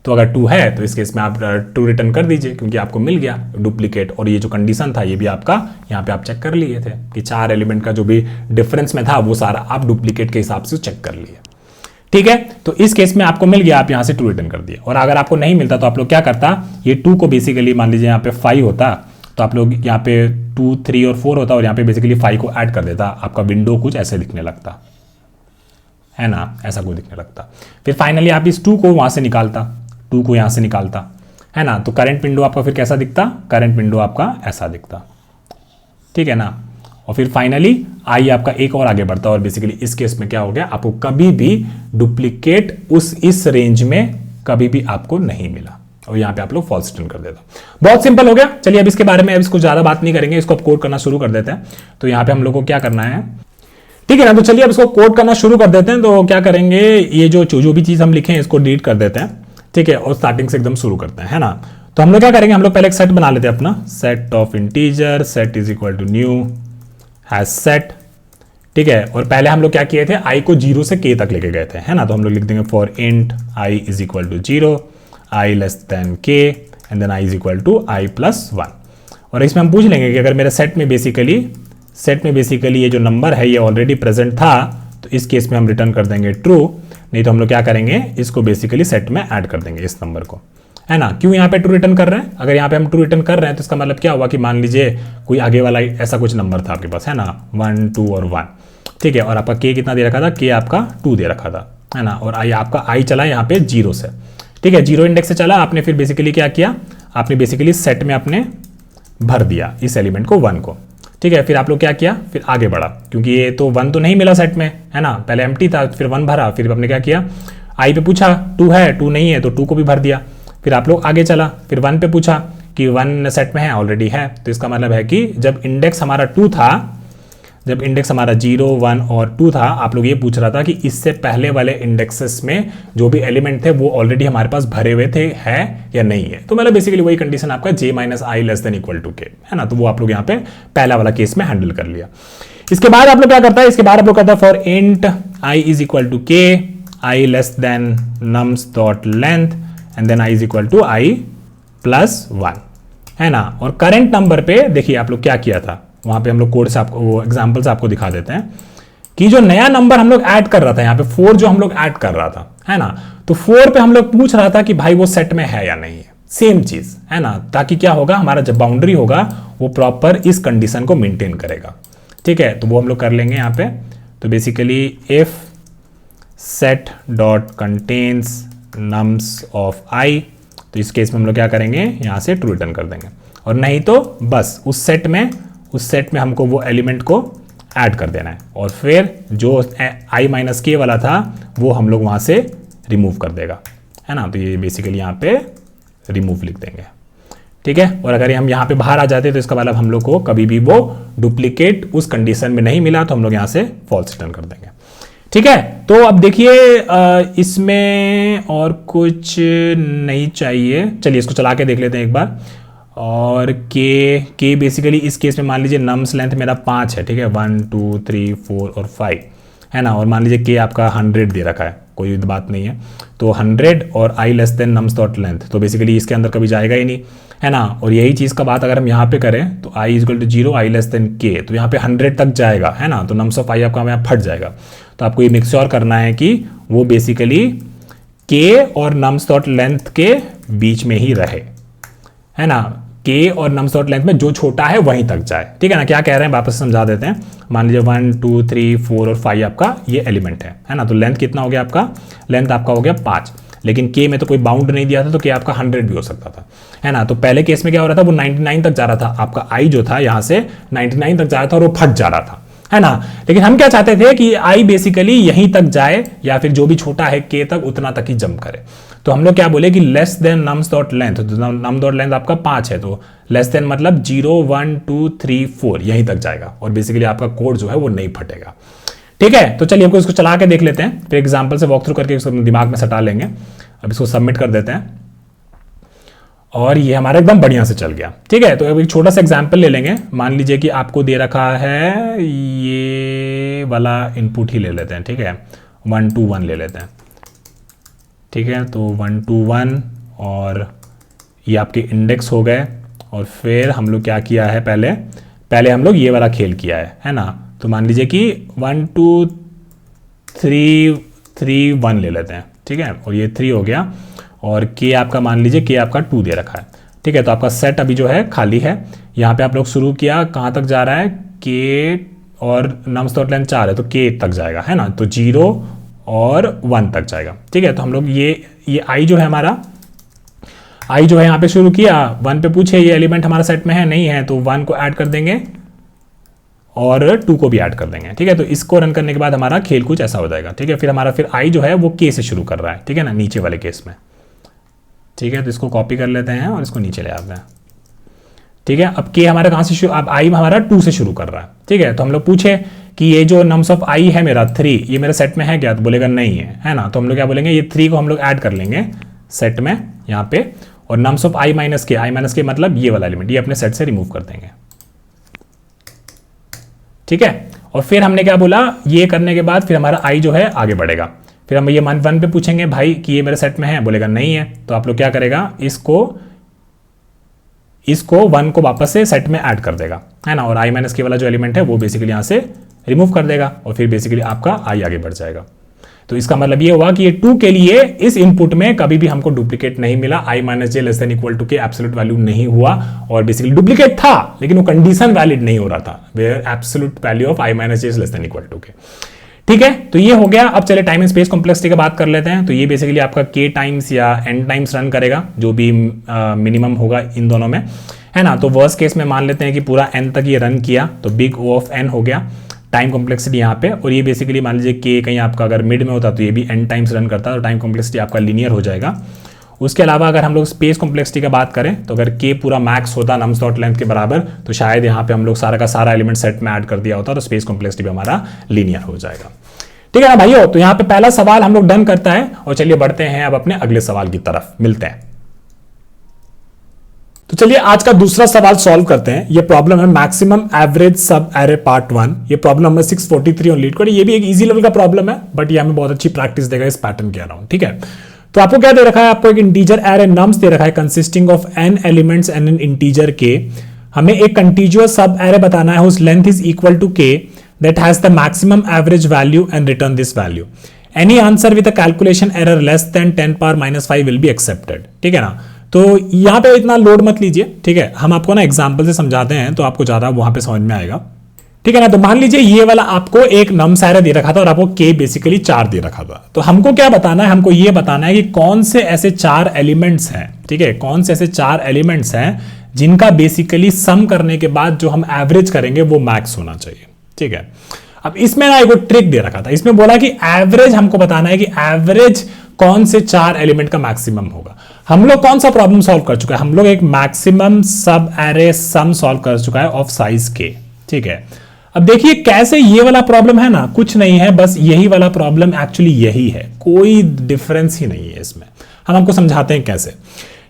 तो अगर 2 है तो इस केस में आप 2 रिटर्न कर दीजिए, क्योंकि आपको मिल गया डुप्लीकेट। और ये जो कंडीशन था ये भी आपका यहाँ पे आप चेक कर लिए थे कि 4 एलिमेंट का जो भी डिफरेंस में था वो सारा आप डुप्लीकेट के हिसाब से चेक कर लिए, ठीक है। तो इस केस में आपको मिल गया, आप यहां से 2 रिटर्न कर दिए। और अगर आपको नहीं मिलता तो आप लोग क्या करता, ये 2 को बेसिकली मान लीजिए यहाँ पे 5 होता तो आप लोग यहाँ पे 2, 3 और 4 होता और यहाँ पे बेसिकली 5 को ऐड कर देता, आपका विंडो कुछ ऐसे दिखने लगता, है ना, ऐसा कुछ दिखने लगता। फिर फाइनली आप इस 2 को वहां से निकालता, 2 को यहां से निकालता, है ना। तो करंट विंडो आपका फिर कैसा दिखता, करंट विंडो आपका ऐसा दिखता, ठीक है ना। और फिर फाइनली आई आपका एक और आगे बढ़ता और बेसिकली इस केस में क्या हो गया, आपको कभी भी डुप्लीकेट इस रेंज में कभी भी आपको नहीं मिला और यहां पे आप लोग फॉल्स रिटर्न कर देता। बहुत सिंपल हो गया। चलिए अब इसके बारे में अब इसको ज्यादा बात नहीं करेंगे, इसको अब कोड करना शुरू कर देते हैं। तो यहां पे हम लोग को क्या करना है, ठीक है ना। तो चलिए अब इसको कोड करना शुरू कर देते हैं। तो क्या करेंगे, ये जो भी चीज हम लिखे हैं इसको डिलीट कर देते हैं, ठीक है, और स्टार्टिंग से एकदम शुरू करते हैं, है ना। तो हम लोग क्या करेंगे, हम लोग पहले एक सेट बना लेते हैं अपना, set of integer, set is equal to new hash set, ठीक है। और पहले हम लोग क्या किए थे, आई को 0 से k तक लेके गए थे, है ना। तो हम लोग लिख देंगे for int I is equal to 0, I less than k and then I is equal to I plus 1। और इसमें हम पूछ लेंगे कि अगर मेरे सेट में बेसिकली ये जो नंबर है ये ऑलरेडी प्रेजेंट था तो इस केस में हम रिटर्न कर देंगे ट्रू, नहीं तो हम लोग क्या करेंगे, इसको बेसिकली सेट में ऐड कर देंगे इस नंबर को, है ना। क्यों यहाँ पे ट्रू रिटर्न कर रहे हैं, अगर यहाँ पे हम ट्रू रिटर्न कर रहे हैं तो इसका मतलब क्या हुआ कि मान लीजिए कोई आगे वाला ऐसा कुछ नंबर था आपके पास, है ना, 1, 2 और 1, ठीक है। और आपका k कितना दे रखा था, k आपका 2 दे रखा था, है ना। और आपका आई चला यहाँ पे 0 से, ठीक है, 0 इंडेक्स से चला। आपने फिर बेसिकली क्या किया, आपने बेसिकली सेट में आपने भर दिया इस एलिमेंट को 1 को, ठीक है। फिर आप लोग क्या किया, फिर आगे बढ़ा, क्योंकि ये तो 1 तो नहीं मिला सेट में, है ना, पहले एम्प्टी था, फिर 1 भरा, फिर आपने क्या किया, आई पे पूछा 2 है, 2 नहीं है तो 2 को भी भर दिया। फिर आप लोग आगे चला, फिर 1 पे पूछा कि 1 सेट में है, ऑलरेडी है, तो इसका मतलब है कि जब इंडेक्स हमारा 2 था, जब इंडेक्स हमारा 0, 1 और 2 था, आप लोग ये पूछ रहा था कि इससे पहले वाले इंडेक्सेस में जो भी एलिमेंट थे वो ऑलरेडी हमारे पास भरे हुए थे, है या नहीं है। तो मतलब बेसिकली वही कंडीशन आपका j minus I less than equal to K, है ना। तो वो आप लोग यहाँ पे पहला वाला केस में हैंडल कर लिया। इसके बाद आप लोग क्या करता है, इसके बाद आप लोग करता है for int I is equal to K, I less than nums dot length and then I is equal to I plus 1, है ना। और करंट नंबर पे देखिए आप लोग क्या किया था, वहां पे हम लोग कोड से आपको वो एग्जांपल से आपको दिखा देते हैं कि जो नया नंबर हम लोग ऐड कर रहा था, यहाँ पे 4 जो हम लोग ऐड कर रहा था, है ना। तो 4 पे हम लोग पूछ रहा था कि भाई वो सेट में है या नहीं है, सेम चीज, है ना। ताकि क्या होगा, हमारा जब बाउंड्री होगा वो प्रॉपर इस कंडीशन को मेंटेन करेगा, ठीक है। तो वो हम लोग कर लेंगे यहाँ पे। तो basically if set dot contains nums of I, तो इस केस में हम लोग क्या करेंगे, यहाँ से ट्रू रिटर्न कर देंगे, और नहीं तो बस उस सेट में हमको वो एलिमेंट को ऐड कर देना है, और फिर जो i माइनस के वाला था वो हम लोग वहाँ से रिमूव कर देगा, है ना। तो ये बेसिकली यहाँ पे रिमूव लिख देंगे, ठीक है। और अगर हम यहाँ पे बाहर आ जाते तो इसका मतलब हम लोग को कभी भी वो डुप्लीकेट उस कंडीशन में नहीं मिला, तो हम लोग यहाँ से फॉल्स रिटर्न कर देंगे, ठीक है। तो अब देखिए इसमें और कुछ नहीं चाहिए, चलिए इसको चला के देख लेते हैं एक बार। और के बेसिकली इस केस में मान लीजिए नम्स लेंथ मेरा 5 है, ठीक है, 1 2 3 4 और 5, है ना। और मान लीजिए के आपका 100 दे रखा है, कोई बात नहीं है। तो 100 और I less than nums dot length, तो बेसिकली इसके अंदर कभी जाएगा ही नहीं, है ना। और यही चीज़ का बात अगर हम यहाँ पे करें तो I equal to 0 I less than K, तो यहाँ पे 100 तक जाएगा, है ना। तो नम्स ऑफ आई आपका यहाँ फट जाएगा। तो आपको ये मेक श्योर करना है कि वो बेसिकली के और नम्स डॉट लेंथ के बीच में ही रहे, है ना। के और नम्स डॉट लेंथ में जो छोटा है वहीं तक जाए, ठीक है ना। क्या कह रहे हैं वापस समझा देते हैं। मान लीजिए 1 2 3 4 और 5 आपका ये एलिमेंट है ना। तो लेंथ कितना हो गया आपका, लेंथ आपका हो गया 5, लेकिन के में तो कोई बाउंड नहीं दिया था, तो के आपका 100 भी हो सकता था, है ना। तो पहले केस में क्या हो रहा था, वो 99 तक जा रहा था, आपका आई जो था यहाँ से 99 तक जा रहा था और वो फट जा रहा था, है ना। लेकिन हम क्या चाहते थे कि आई बेसिकली यहीं तक जाए, या फिर जो भी छोटा है के तक उतना तक ही जंप करे। तो हम लोग क्या बोले कि less than nums dot length, तो नम डॉट लेंथ आपका 5 है, तो लेस देन मतलब 0 1 2 3 4 यहीं तक जाएगा, और बेसिकली आपका कोड जो है वो नहीं फटेगा, ठीक है। तो चलिए हमको इसको चला के देख लेते हैं, फिर एग्जाम्पल से वॉक थ्रू करके इसको दिमाग में सटा लेंगे। अब इसको सबमिट कर देते हैं, और ये हमारा एकदम बढ़िया से चल गया, ठीक है। तो अब एक छोटा सा एग्जांपल ले लेंगे। मान लीजिए कि आपको दे रखा है ये वाला इनपुट ही ले लेते हैं, ठीक है, 1 2 1 ले लेते हैं, ठीक है। तो 1 2 1 और ये आपके इंडेक्स हो गए, और फिर हम लोग क्या किया है, पहले हम लोग ये वाला खेल किया है ना। तो मान लीजिए कि 1 2 3 3 1 ले लेते हैं, ठीक है, और ये 3 हो गया, और के आपका मान लीजिए के आपका 2 दे रखा है, ठीक है। तो आपका सेट अभी जो है खाली है। यहाँ पे आप लोग शुरू किया, कहाँ तक जा रहा है, के और नम्स डॉट लेंथ 4 है, तो के तक जाएगा, है ना। तो 0 और 1 तक जाएगा, ठीक है। तो हम लोग ये आई जो है हमारा, आई जो है यहाँ पे शुरू किया, 1 पे पूछे ये एलिमेंट हमारा सेट में है नहीं है, तो 1 को ऐड कर देंगे और 2 को भी ऐड कर देंगे, ठीक है। तो इसको रन करने के बाद हमारा खेल कुछ ऐसा हो जाएगा, ठीक है। फिर आई जो है वो के से शुरू कर रहा है, ठीक है ना, नीचे वाले केस में, ठीक है। तो इसको कॉपी कर लेते हैं और इसको नीचे ले आते हैं, ठीक है। अब के हमारा कहाँ से शुरू, अब आई हमारा 2 से शुरू कर रहा है, ठीक है। तो हम लोग पूछे कि ये जो नम्स ऑफ आई है मेरा 3, ये मेरे सेट में है क्या, तो बोलेगा नहीं है ना। तो हम लोग क्या बोलेंगे, ये 3 को हम लोग ऐड कर लेंगे सेट में यहाँ पे, और नम्स ऑफ आई माइनस के मतलब ये वाला एलिमेंट, ये अपने सेट से रिमूव कर देंगे, ठीक है। और फिर हमने क्या बोला, ये करने के बाद फिर हमारा आई जो है आगे बढ़ेगा। फिर हम ये 1 पे पूछेंगे भाई कि ये मेरे सेट में है, बोलेगा नहीं है। तो आप लोग क्या करेगा, इसको 1 को वापस से सेट में ऐड कर देगा, है ना। और आई माइनस के वाला जो एलिमेंट है वो बेसिकली यहाँ से रिमूव कर देगा, और फिर बेसिकली आपका आई आगे बढ़ जाएगा। तो इसका मतलब ये हुआ कि ये 2 के लिए इस इनपुट में कभी भी हमको डुप्लीकेट नहीं मिला, I minus J less than equal to K absolute value नहीं हुआ, और बेसिकली डुप्लीकेट था लेकिन वो कंडीशन वैलिड नहीं हो रहा था, where absolute value of I minus J less than equal to K, ठीक है। तो ये हो गया। अब चले टाइम एंड स्पेस कॉम्प्लेक्सिटी की बात कर लेते हैं। तो ये बेसिकली आपका के टाइम्स या एन टाइम्स रन करेगा, जो भी मिनिमम होगा इन दोनों में, है ना। तो वर्स्ट केस में मान लेते हैं कि पूरा एन तक ये रन किया, तो बिग ओ ऑफ एन हो गया टाइम कॉम्प्लेक्सिटी यहाँ पे। और ये बेसिकली मान लीजिए के कहीं आपका अगर मिड में होता तो ये भी एन टाइम्स रन करता, तो टाइम कॉम्प्लेक्सिटी आपका लीनियर हो जाएगा। उसके अलावा अगर हम लोग स्पेस कॉम्प्लेक्सिटी की बात करें तो अगर k पूरा मैक्स होता नम्स डॉट लेंथ के बराबर तो शायद यहाँ पे हम लोग सारा का सारा एलिमेंट सेट में ऐड कर दिया होता तो स्पेस कॉम्प्लेक्सिटी भी हमारा लीनियर हो जाएगा। ठीक है ना भाइयों, तो यहाँ पे पहला सवाल हम लोग डन करता है और चलिए बढ़ते हैं अब अपने अगले सवाल की तरफ, मिलते हैं। तो चलिए आज का दूसरा सवाल सॉल्व करते हैं। ये प्रॉब्लम है मैक्सिमम एवरेज सब एरे पार्ट 1। ये प्रॉब्लम नंबर 643 ऑन LeetCode। ये भी एक इजी लेवल का प्रॉब्लम है बट ये हमें बहुत अच्छी प्रैक्टिस देगा इस पैटर्न के अराउंड। ठीक है, तो आपको क्या दे रखा है, आपको एक इंटीजर एरे नम्स दे रखा है consisting of n elements and N integer k। हमें एक कंटीजुअस सब एरे बताना है whose length is equal to k that has the maximum average value and return this value. Any answer with a calculation error less than 10 power minus 5 will be accepted। ठीक है ना, तो यहां पे इतना लोड मत लीजिए। ठीक है, हम आपको ना एग्जांपल से समझाते हैं तो आपको ज्यादा वहां पे समझ में आएगा। ठीक है ना, तो मान लीजिए ये वाला आपको एक नम्स एरे दे रखा था और आपको k बेसिकली 4 दे रखा था। तो हमको क्या बताना है, हमको ये बताना है कि कौन से ऐसे 4 एलिमेंट्स हैं। ठीक है, कौन से ऐसे 4 एलिमेंट्स हैं जिनका बेसिकली सम करने के बाद जो हम एवरेज करेंगे वो मैक्स होना चाहिए। ठीक है, अब इसमें ना एक ट्रिक दे रखा था, इसमें बोला कि एवरेज हमको बताना है कि एवरेज कौन से 4 एलिमेंट का मैक्सिमम होगा। हम लोग कौन सा प्रॉब्लम सॉल्व कर चुका है, हम लोग एक मैक्सिमम सब एरे सम सॉल्व कर चुका है ऑफ साइज के। ठीक है, अब देखिए कैसे ये वाला प्रॉब्लम है ना, कुछ नहीं है, बस यही वाला प्रॉब्लम एक्चुअली यही है, कोई डिफरेंस ही नहीं है इसमें। हम आपको समझाते हैं कैसे।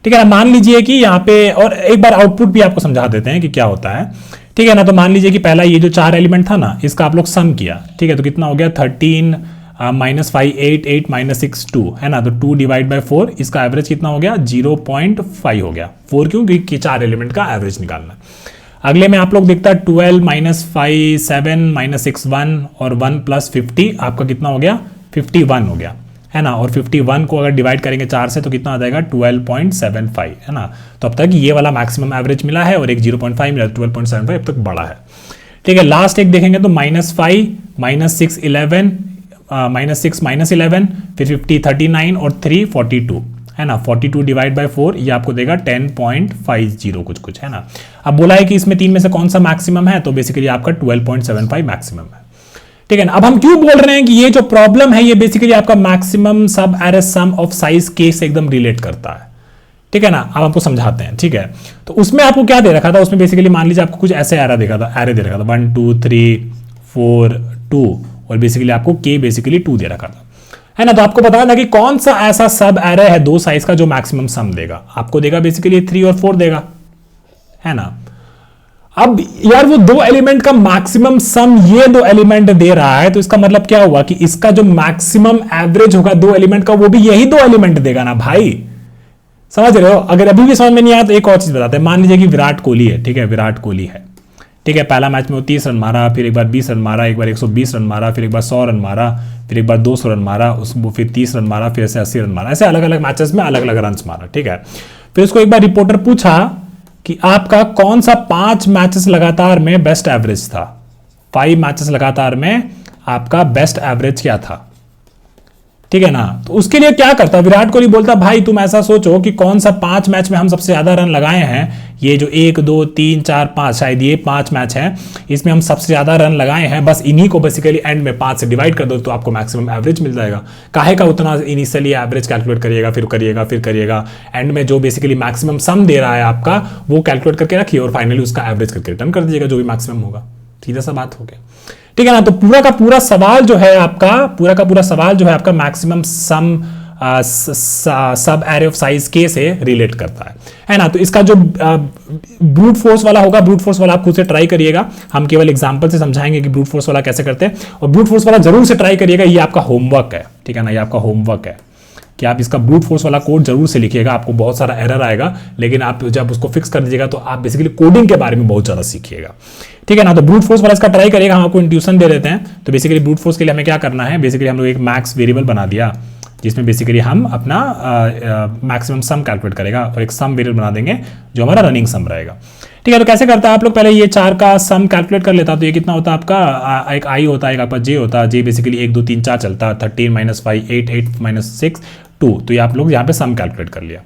ठीक है ना, मान लीजिए कि यहाँ पे, और एक बार आउटपुट भी आपको समझा देते हैं कि क्या होता है। ठीक है ना, तो मान लीजिए कि पहला ये जो 4 एलिमेंट था ना, इसका आप लोग सम किया। ठीक है, तो कितना हो गया 13 -5 8 8 -6 2 है ना, तो 2 डिवाइड बाय 4, इसका एवरेज कितना हो गया 0.5 हो गया। 4 क्यों, क्योंकि 4 एलिमेंट का एवरेज निकालना। अगले में आप लोग देखता है 12 -5 7 -6 1 और 1 + 50 आपका कितना हो गया 51 हो गया है ना, और 51 को अगर डिवाइड करेंगे 4 से तो कितना आ जाएगा 12.75 है ना। तो अब तक ये वाला मैक्सिमम एवरेज मिला है और एक 0.5 मिला, 12.75 अब तक बड़ा है। ठीक है, लास्ट एक देखेंगे तो -5 -6 11 -6 -11 फिर 50 39 और 3 42 है ना, 42 डिवाइड बाय 4 ये आपको देगा 10.50 कुछ है ना। अब बोला है कि इसमें 3 में से कौन सा मैक्सिमम है, तो बेसिकली आपका 12.75 मैक्सिमम है। ठीक है ना, अब हम क्यों बोल रहे हैं कि ये जो प्रॉब्लम है ये बेसिकली आपका मैक्सिमम सब एरे सम ऑफ साइज के से एकदम रिलेट करता है। ठीक है ना, अब आपको समझाते हैं। ठीक है, तो उसमें आपको क्या दे रखा था, उसमें बेसिकली मान लीजिए आपको कुछ ऐसे एरे दे रखा था 1 2 3 4 2 और बेसिकली आपको के बेसिकली 2 दे रखा था है ना। तो आपको बताना कि कौन सा ऐसा सब एरे है 2 साइज का जो मैक्सिमम सम देगा, आपको देगा बेसिकली 3 और 4 देगा है ना। अब यार वो 2 एलिमेंट का मैक्सिमम सम ये 2 एलिमेंट दे रहा है, तो इसका मतलब क्या हुआ कि इसका जो मैक्सिमम एवरेज होगा 2 एलिमेंट का वो भी यही 2 एलिमेंट देगा ना भाई, समझ रहे हो। अगर अभी भी समझ में नहीं आया तो एक और चीज बताते हैं। मान लीजिए कि विराट कोहली है। ठीक है, विराट कोहली है। ठीक है, पहला मैच में वो 30 रन मारा, फिर एक बार 20 रन मारा, एक बार 120 रन मारा, फिर एक बार 100 रन मारा, फिर एक बार 200 रन मारा, उसको फिर 30 रन मारा, फिर ऐसे 80 रन मारा, ऐसे अलग अलग मैचेस में अलग अलग रन मारा। ठीक है, फिर उसको एक बार रिपोर्टर पूछा कि आपका कौन सा 5 मैचेस लगातार में बेस्ट एवरेज था, 5 मैचेस लगातार में आपका बेस्ट एवरेज क्या था। ठीक है ना, तो उसके लिए क्या करता विराट कोहली, बोलता भाई तुम ऐसा सोचो कि कौन सा 5 मैच में हम सबसे ज्यादा रन लगाए हैं, ये जो 1 2 3 4 5 शायद ये 5 मैच है, इसमें हम सबसे ज्यादा रन लगाए हैं, बस इन्हीं को बेसिकली एंड में 5 से डिवाइड कर दो तो आपको मैक्सिमम एवरेज मिल जाएगा। काहे का उतना इनिशियली एवरेज कैलकुलेट करिएगा, फिर करिएगा, एंड में जो बेसिकली मैक्सिमम सम दे रहा है आपका वो कैलकुलेट करके रखिए और फाइनली उसका एवरेज करके रिटर्न कर दीजिएगा जो भी मैक्सिमम होगा। सीधा सा बात हो गया। ठीक है ना, तो पूरा का पूरा सवाल जो है आपका मैक्सिमम सम सब एरे ऑफ साइज के से रिलेट करता है ना। तो इसका जो ब्रूट फोर्स वाला होगा, ब्रूट फोर्स वाला आप खुद से ट्राई करिएगा, हम केवल एग्जांपल से समझाएंगे कि ब्रूट फोर्स वाला कैसे करते हैं, और ब्रूट फोर्स वाला जरूर से ट्राई करिएगा, ये आपका होमवर्क है। ठीक है ना, ये आपका होमवर्क है कि आप इसका ब्रूट फोर्स वाला कोड जरूर से लिखिएगा। आपको बहुत सारा एरर आएगा, लेकिन आप जब उसको फिक्स कर दीजिएगा तो आप बेसिकली कोडिंग के बारे में बहुत ज्यादा सीखिएगा। ठीक है ना, तो ब्रूट फोर्स वाला इसका ट्राई करिएगा, हम आपको इंट्यूशन दे देते हैं। तो बेसिकली ब्रूट फोर्स के लिए हमें क्या करना है, बेसिकली हम लोग एक मैक्स वेरिएबल बना दिया जिसमें बेसिकली हम अपना मैक्सिमम सम कैलकुलेट करेगा और एक सम वेरिएबल बना देंगे जो हमारा रनिंग सम रहेगा। ठीक है, तो कैसे करता है आप लोग, पहले ये 4 का सम कैलकुलेट कर लेता, तो ये कितना होता है आपका, एक आई होता है, एक आपका जे होता है, जे बेसिकली 1 2 3 4 चलता है, 13 - 5 8 8 - 6 2, तो ये आप लोग यहाँ पे सम कैलकुलेट कर लिया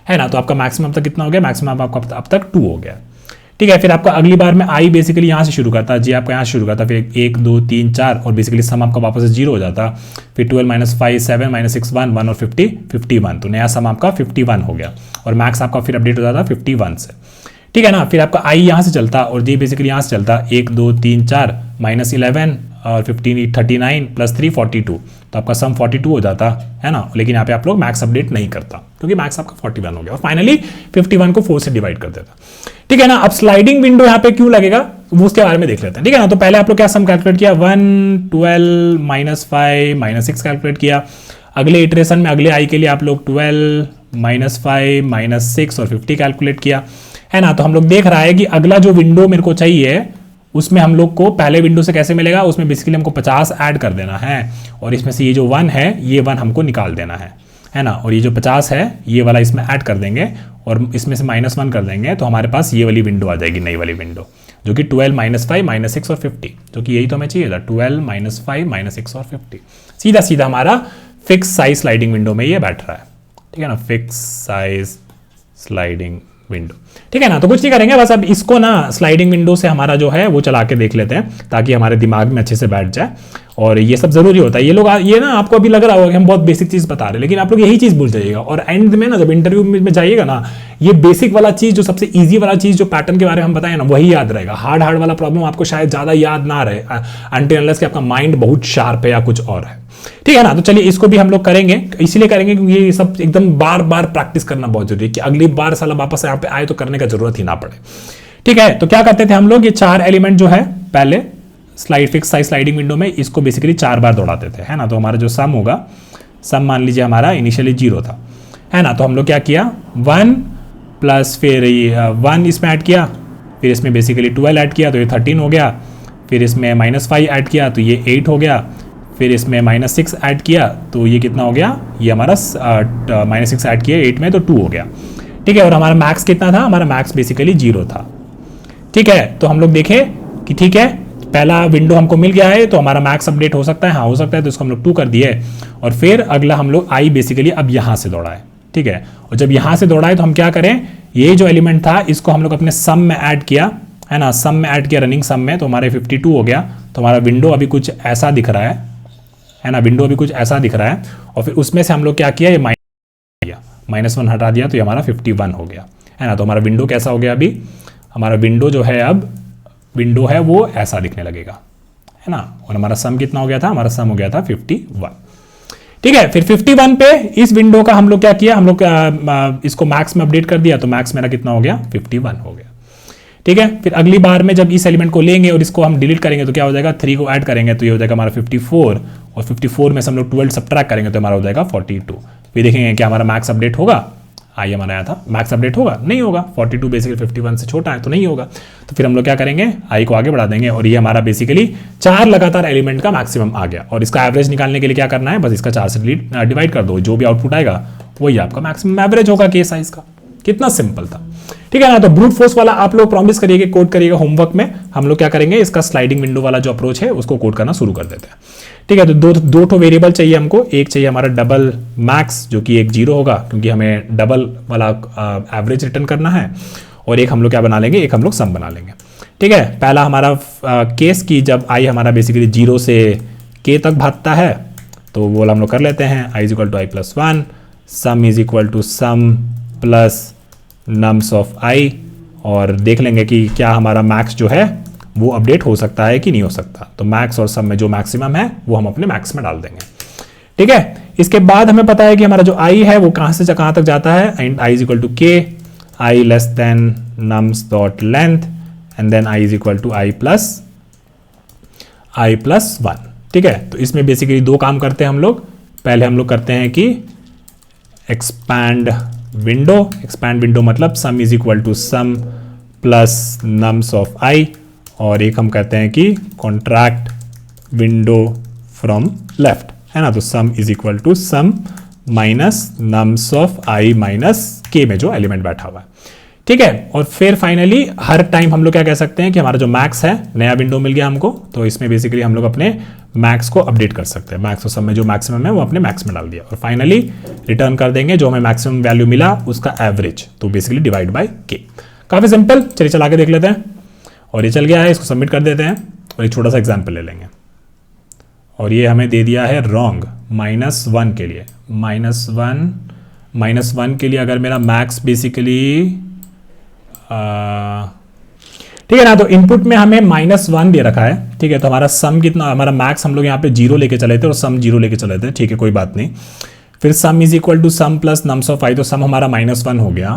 है ना। तो आपका मैक्सिमम तक कितना हो गया, मैक्सिमम आपका अब तक 2 हो गया। ठीक है, फिर आपका अगली बार में आई बेसिकली यहाँ से शुरू करता, जी आपका यहाँ से शुरू करता, फिर 1 2 3 4 और बेसिकली सम आपका वापस से 0 हो जाता, फिर 12 माइनस 5 7 माइनस 6 1 1 और 50 51, तो नया सम आपका 51 हो गया और मैक्स आपका फिर अपडेट हो जाता 51 से। ठीक है ना, फिर आपका आई यहाँ से चलता और जी बेसिकली यहाँ से चलता 1 2 3 4 माइनस 11 और 15 39 प्लस 3 42, तो आपका सम 42 हो जाता है ना, लेकिन यहाँ पे आप लोग मैक्स अपडेट नहीं करता क्योंकि मैक्स आपका 41 हो गया और फाइनली 51 को 4 से डिवाइड कर देता। ठीक है ना, अब स्लाइडिंग विंडो यहाँ पे क्यों लगेगा वो उसके बारे में देख लेते हैं। ठीक है ना, तो पहले आप लोग क्या सम कैलकुलेट किया 1 12 माइनस 5 माइनस 6 कैलकुलेट किया। अगले इटरेशन में अगले आई के लिए आप लोग 12 माइनस 5 माइनस 6 और 50 कैलकुलेट किया, है ना। तो हम लोग देख रहा है कि अगला जो विंडो मेरे को चाहिए उसमें हम लोग को पहले विंडो से कैसे मिलेगा, उसमें बेसिकली हमको 50 ऐड कर देना है और इसमें से ये जो 1 है ये 1 हमको निकाल देना है ना, और ये जो 50 है ये वाला इसमें ऐड कर देंगे और इसमें से -1 कर देंगे, तो हमारे पास ये वाली विंडो आ जाएगी, नई वाली विंडो जो कि 12 माइनस 5 माइनस 6 और 50, जो कि यही तो हमें चाहिए था, 12 माइनस 5 माइनस 6 और 50। सीधा सीधा हमारा फिक्स साइज स्लाइडिंग विंडो में ये बैठ रहा है। ठीक है ना, फिक्स साइज स्लाइडिंग विंडो। ठीक है ना, तो कुछ नहीं करेंगे, बस अब इसको ना स्लाइडिंग विंडो से हमारा जो है वो चला के देख लेते हैं ताकि हमारे दिमाग में अच्छे से बैठ जाए। और ये सब जरूरी होता है, ये लोग ये ना आपको अभी लग रहा होगा कि हम बहुत बेसिक चीज बता रहे हैं, लेकिन आप लोग यही चीज भूल जाइएगा और एंड में ना जब इंटरव्यू में जाइएगा ना ये बेसिक वाला चीज जो सबसे ईजी वाला चीज जो पैटर्न के बारे में हम बताए ना वही याद रहेगा। हार्ड वाला प्रॉब्लम आपको शायद ज्यादा याद ना रहे अनटिल अनलेस कि आपका माइंड बहुत शार्प है या कुछ और है। ठीक है ना, तो चलिए इसको भी हम लोग करेंगे, इसलिए करेंगे क्योंकि ये सब एकदम बार बार प्रैक्टिस करना बहुत जरूरी है कि अगली बार साला वापस यहाँ पे आए तो करने का जरूरत ही ना पड़े। ठीक है, तो क्या करते थे हम लोग, ये 4 एलिमेंट जो है पहले slide fix size sliding window में इसको बेसिकली 4 बार दौड़ाते थे, है ना। तो हमारा जो सम होगा, सम मान लीजिए हमारा इनिशियली 0 था, है ना। तो हम लोग क्या किया 1 प्लस फिर 1 इसमें ऐड किया, फिर इसमें बेसिकली 12 ऐड किया तो ये 13 हो गया, फिर इसमें -5 ऐड किया तो ये 8 हो गया, फिर इसमें -6 ऐड किया तो ये कितना हो गया, ये हमारा -6 ऐड किया 8 में तो 2 हो गया। ठीक है, और हमारा मैक्स कितना था, हमारा मैक्स बेसिकली 0 था। ठीक है, तो हम लोग देखें कि ठीक है पहला विंडो हमको मिल गया है तो हमारा मैक्स अपडेट हो सकता है, हाँ हो सकता है, तो इसको हम लोग 2 कर दिए और फिर अगला हम लोग आई बेसिकली अब यहाँ से दौड़ा है। ठीक है, और जब यहाँ से दौड़ा है तो हम क्या करें, ये जो एलिमेंट था इसको हम लोग अपने सम में ऐड किया, है ना, सम में ऐड किया रनिंग सम में, तो हमारे 52 हो गया। तो हमारा विंडो अभी कुछ ऐसा दिख रहा है ना, विंडो अभी कुछ ऐसा दिख रहा है और फिर उसमें से हम लोग क्या किया, ये -1 हटा दिया तो ये हमारा 51 हो गया, है ना। तो हमारा विंडो कैसा हो गया, अभी हमारा विंडो जो है अब विंडो है वो ऐसा दिखने लगेगा, है ना। और हमारा सम कितना हो गया था, हमारा सम हो गया था 51। ठीक है, फिर 51 पे इस विंडो का हम लोग क्या किया, हम लोग इसको मैक्स में अपडेट कर दिया तो मैक्स मेरा कितना हो गया, 51 हो गया। ठीक है, फिर अगली बार में जब इस एलिमेंट को लेंगे और इसको हम डिलीट करेंगे तो क्या हो जाएगा, 3 को ऐड करेंगे तो ये हो जाएगा हमारा 54 और 54 में से हम लोग 12 सब्ट्रैक्ट करेंगे तो हमारा हो जाएगा 42। फिर देखेंगे क्या हमारा मैक्स अपडेट होगा, आई हमारा आया था, मैक्स अपडेट होगा, नहीं होगा, 42 बेसिकली 51 से छोटा है तो नहीं होगा। तो फिर हम लोग क्या करेंगे, आई को आगे बढ़ा देंगे और ये हमारा बेसिकली 4 लगातार एलिमेंट का मैक्सिमम आ गया और इसका एवरेज निकालने के लिए क्या करना है, बस इसका 4 से डिवाइड कर दो, जो भी आउटपुट आएगा वही आपका मैक्सिमम एवरेज होगा केस साइज का। कितना सिंपल था। ठीक है ना, तो ब्रूट फोर्स वाला आप लोग प्रॉमिस करिएगा, कोड करिएगा होमवर्क में, हम लोग क्या करेंगे इसका स्लाइडिंग विंडो वाला जो अप्रोच है उसको कोड करना शुरू कर देते हैं। ठीक है, तो दो ठो वेरिएबल चाहिए हमको, एक चाहिए हमारा डबल मैक्स जो कि एक 0 होगा क्योंकि हमें डबल वाला एवरेज रिटर्न करना है, और एक हम लोग क्या बना लेंगे, एक हम लोग सम बना लेंगे। ठीक है, पहला हमारा केस की जब आई हमारा बेसिकली 0 से k तक भागता है तो वो हम लोग कर लेते हैं, i is equal to I plus 1, sum is equal to sum plus nums of I, और देख लेंगे कि क्या हमारा मैक्स जो है वो अपडेट हो सकता है कि नहीं हो सकता। तो मैक्स और सम में जो मैक्सिमम है वो हम अपने मैक्स में डाल देंगे। ठीक है, इसके बाद हमें पता है कि हमारा जो आई है वो कहाँ से कहाँ तक जाता है, and I is equal to K, I less than nums dot length and then I is equal to I plus 1। ठीक है, तो इसमें बेसिकली 2 काम करते हैं हम लोग। पहले हम लोग करते हैं कि एक्सपैंड विंडो मतलब sum is equal to sum plus nums of I, और एक हम कहते हैं कि कॉन्ट्रैक्ट विंडो फ्रॉम लेफ्ट, है ना। तो sum is equal to sum minus nums of I minus K में जो एलिमेंट बैठा हुआ है। ठीक है, और फिर फाइनली हर टाइम हम लोग क्या कह सकते हैं कि हमारा जो मैक्स है, नया विंडो मिल गया हमको, तो इसमें बेसिकली हम लोग अपने मैक्स को अपडेट कर सकते हैं। मैक्स और सम में जो मैक्सिमम है वो अपने मैक्स में डाल दिया और फाइनली रिटर्न कर देंगे जो हमें मैक्सिमम वैल्यू मिला उसका एवरेज, तो बेसिकली डिवाइड बाय के। काफी सिंपल, चलिए चला के देख लेते हैं। और ये चल गया है, इसको सबमिट कर देते हैं और एक छोटा सा एग्जाम्पल ले लेंगे। और ये हमें दे दिया है रॉन्ग -1 के लिए। -1 के लिए अगर मेरा मैक्स बेसिकली ठीक है ना, तो इनपुट में हमें -1 दे रखा है, ठीक है। तो हमारा सम कितना, हमारा मैक्स हम लोग यहाँ पे 0 लेके चले थे और सम 0 लेके चले थे, ठीक है, कोई बात नहीं। फिर sum is equal to sum plus nums of i, तो सम हमारा -1 हो गया।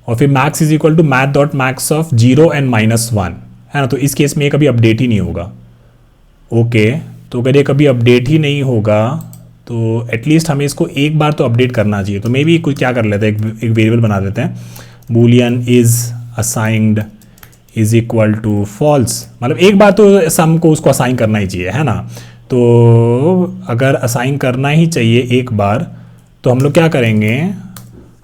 और फिर max is equal to math dot max of 0 and -1, है ना। तो इस केस में ये कभी अपडेट ही नहीं होगा। ओके, तो अगर ये कभी अपडेट ही नहीं होगा तो एटलीस्ट हमें इसको एक बार तो अपडेट करना चाहिए। तो मे बी कुछ क्या कर लेते हैं, एक वेरिएबल बना देते हैं, boolean is assigned is equal to false, मतलब एक बार तो सम को उसको असाइन करना ही चाहिए, है ना। तो अगर असाइन करना ही चाहिए एक बार, तो हम लोग क्या करेंगे,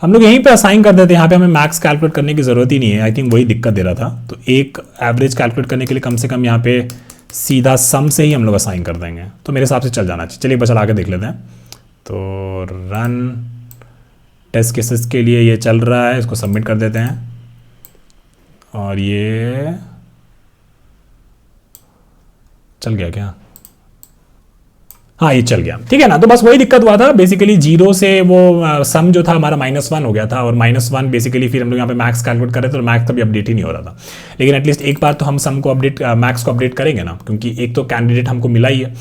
हम लोग यहीं पे असाइन कर देते हैं। यहाँ पे हमें मैक्स कैलकुलेट करने की ज़रूरत ही नहीं है। आई थिंक वही दिक्कत दे रहा था। तो एक एवरेज कैलकुलेट करने के लिए कम से कम यहाँ पे सीधा सम से ही हम लोग असाइन कर देंगे, तो मेरे हिसाब से चल जाना चाहिए। चलिए बस चला के देख लेते हैं। तो रन टेस्ट केसेस के लिए ये चल रहा है, इसको सबमिट कर देते हैं। और ये चल गया क्या? हाँ, ये चल गया, ठीक है ना। तो बस वही दिक्कत हुआ था बेसिकली, 0 से वो सम जो था हमारा -1 हो गया था, और -1 बेसिकली फिर हम लोग यहाँ पे मैक्स कैलकुलेट कर रहे थे, तो मैक्स कभी अपडेट ही नहीं हो रहा था। लेकिन एटलीस्ट एक बार तो हम सम को अपडेट, मैक्स को अपडेट करेंगे ना, क्योंकि एक तो कैंडिडेट हमको मिला ही है,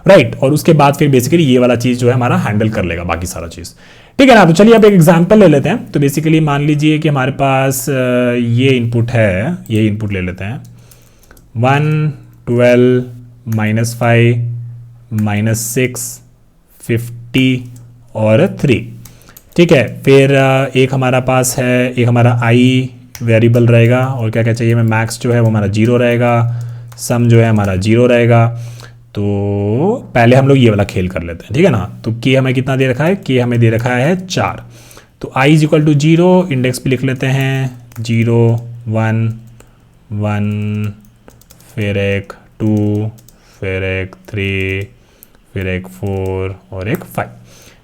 राइट। और उसके बाद फिर बेसिकली ये वाला चीज़ जो है हमारा हैंडल कर लेगा बाकी सारा चीज़, ठीक है ना। तो चलिए अब एक एग्जाम्पल ले लेते हैं। तो बेसिकली मान लीजिए कि हमारे पास ये इनपुट है, ये इनपुट ले लेते हैं 1, 12, -5, -6, 50 और 3, ठीक है। फिर एक हमारा पास है, एक हमारा i वेरिएबल रहेगा, और क्या क्या चाहिए, मैं मैक्स जो है वो हमारा 0 रहेगा, सम जो है हमारा 0 रहेगा। तो पहले हम लोग ये वाला खेल कर लेते हैं, ठीक है ना। तो k हमें कितना दे रखा है, k हमें दे रखा है 4। तो i is equal to 0, index पे लिख लेते हैं 0, 1, 1, फिर एक 2, फिर एक 3, फिर एक 4 और एक 5,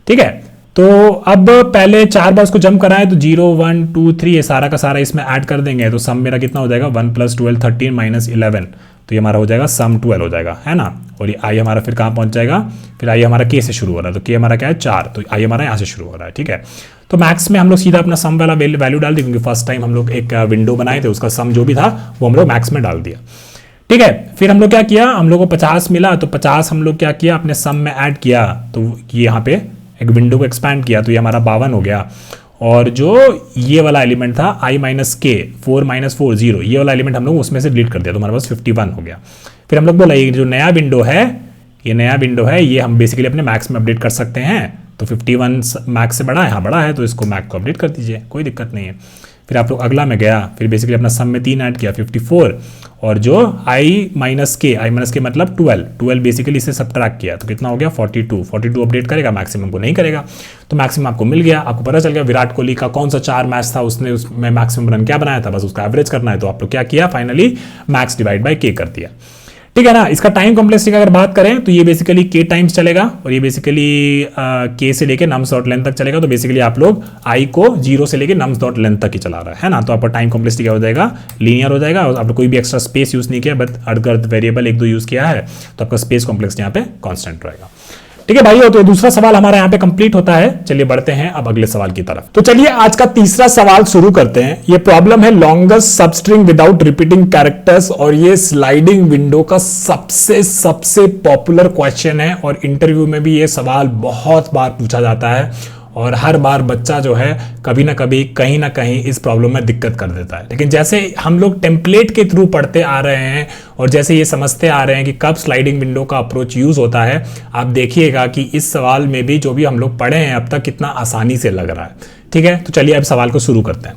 ठीक है। तो अब पहले 4 बार उसको जंप कराएं, तो 0, 1, 2, 3 ये सारा का सारा इसमें ऐड कर देंगे। तो सम मेरा कितना हो जाएगा, 1 + 12, 13 - 11, तो ये हमारा हो जाएगा सम 12 हो जाएगा, है ना। और ये आई हमारा फिर कहाँ पहुंच जाएगा, फिर आई हमारा के से शुरू हो रहा है, तो के हमारा क्या है 4, तो आई हमारा यहाँ से शुरू हो रहा है, ठीक है। तो मैक्स में हम लोग सीधा अपना सम वाला वैल्यू डाल दी, क्योंकि फर्स्ट टाइम हम लोग एक विंडो बनाए थे, उसका सम जो भी था वो हम लोग मैक्स में डाल दिया, ठीक है। फिर हम लोग क्या किया, हम लोग को 50 मिला, तो 50 हम लोग क्या किया, अपने सम में ऐड किया, तो ये यहाँ पे एक विंडो को एक्सपैंड किया, तो ये हमारा 52 हो गया। और जो ये वाला एलिमेंट था i - k 4 - 4 0, ये वाला एलिमेंट हम लोग उसमें से डिलीट कर दिया, तो हमारे पास 51 हो गया। फिर हम लोग बोला ये जो नया विंडो है, ये नया विंडो है, ये हम बेसिकली अपने मैक्स में अपडेट कर सकते हैं। तो 51 मैक्स से बड़ा है, हाँ बड़ा है, तो इसको मैक्स को अपडेट कर दीजिए, कोई दिक्कत नहीं है। फिर आप लोग अगला में गया, फिर बेसिकली अपना सम में 3 ऐड किया 54, और जो i - k मतलब 12 बेसिकली इसे सब्ट्रैक्ट किया, तो कितना हो गया 42 अपडेट करेगा, मैक्सिमम को नहीं करेगा। तो मैक्सिमम आपको मिल गया, आपको पता चल गया विराट कोहली का कौन सा 4 मैच था, उसने उसमें मैक्सिमम रन क्या बनाया था, बस उसका एवरेज करना है। तो आप लोग क्या किया, finally max divide by k कर दिया, ठीक है ना। इसका टाइम कॉम्प्लेक्सिटी अगर बात करें तो ये बेसिकली k टाइम्स चलेगा, और ये बेसिकली k से लेके नम्स डॉट लेंथ तक चलेगा। तो बेसिकली आप लोग i को 0 से लेके नम्स डॉट लेंथ तक ही चला रहा है ना। तो आपका टाइम कॉम्प्लेक्सिटी क्या हो जाएगा, लीनियर हो जाएगा। और आपने कोई भी एक्स्ट्रा स्पेस यूज नहीं किया, बट अगर वेरिएबल 1-2 यूज किया है, तो आपका स्पेस कॉम्प्लेक्सिटी यहाँ पे कॉन्स्टेंट रहेगा, ठीक है भाई। तो दूसरा सवाल हमारा यहाँ पे कंप्लीट होता है। चलिए बढ़ते हैं अब अगले सवाल की तरफ। तो चलिए आज का तीसरा सवाल शुरू करते हैं। ये प्रॉब्लम है longest substring without repeating characters, और ये स्लाइडिंग विंडो का सबसे पॉपुलर क्वेश्चन है, और इंटरव्यू में भी ये सवाल बहुत बार पूछा जाता है, और हर बार बच्चा जो है कभी ना कभी कहीं ना कहीं इस प्रॉब्लम में दिक्कत कर देता है। लेकिन जैसे हम लोग टेम्पलेट के थ्रू पढ़ते आ रहे हैं, और जैसे ये समझते आ रहे हैं कि कब स्लाइडिंग विंडो का अप्रोच यूज होता है, आप देखिएगा कि इस सवाल में भी जो भी हम लोग पढ़े हैं अब तक कितना आसानी से लग रहा है, ठीक है। तो चलिए अब सवाल को शुरू करते हैं।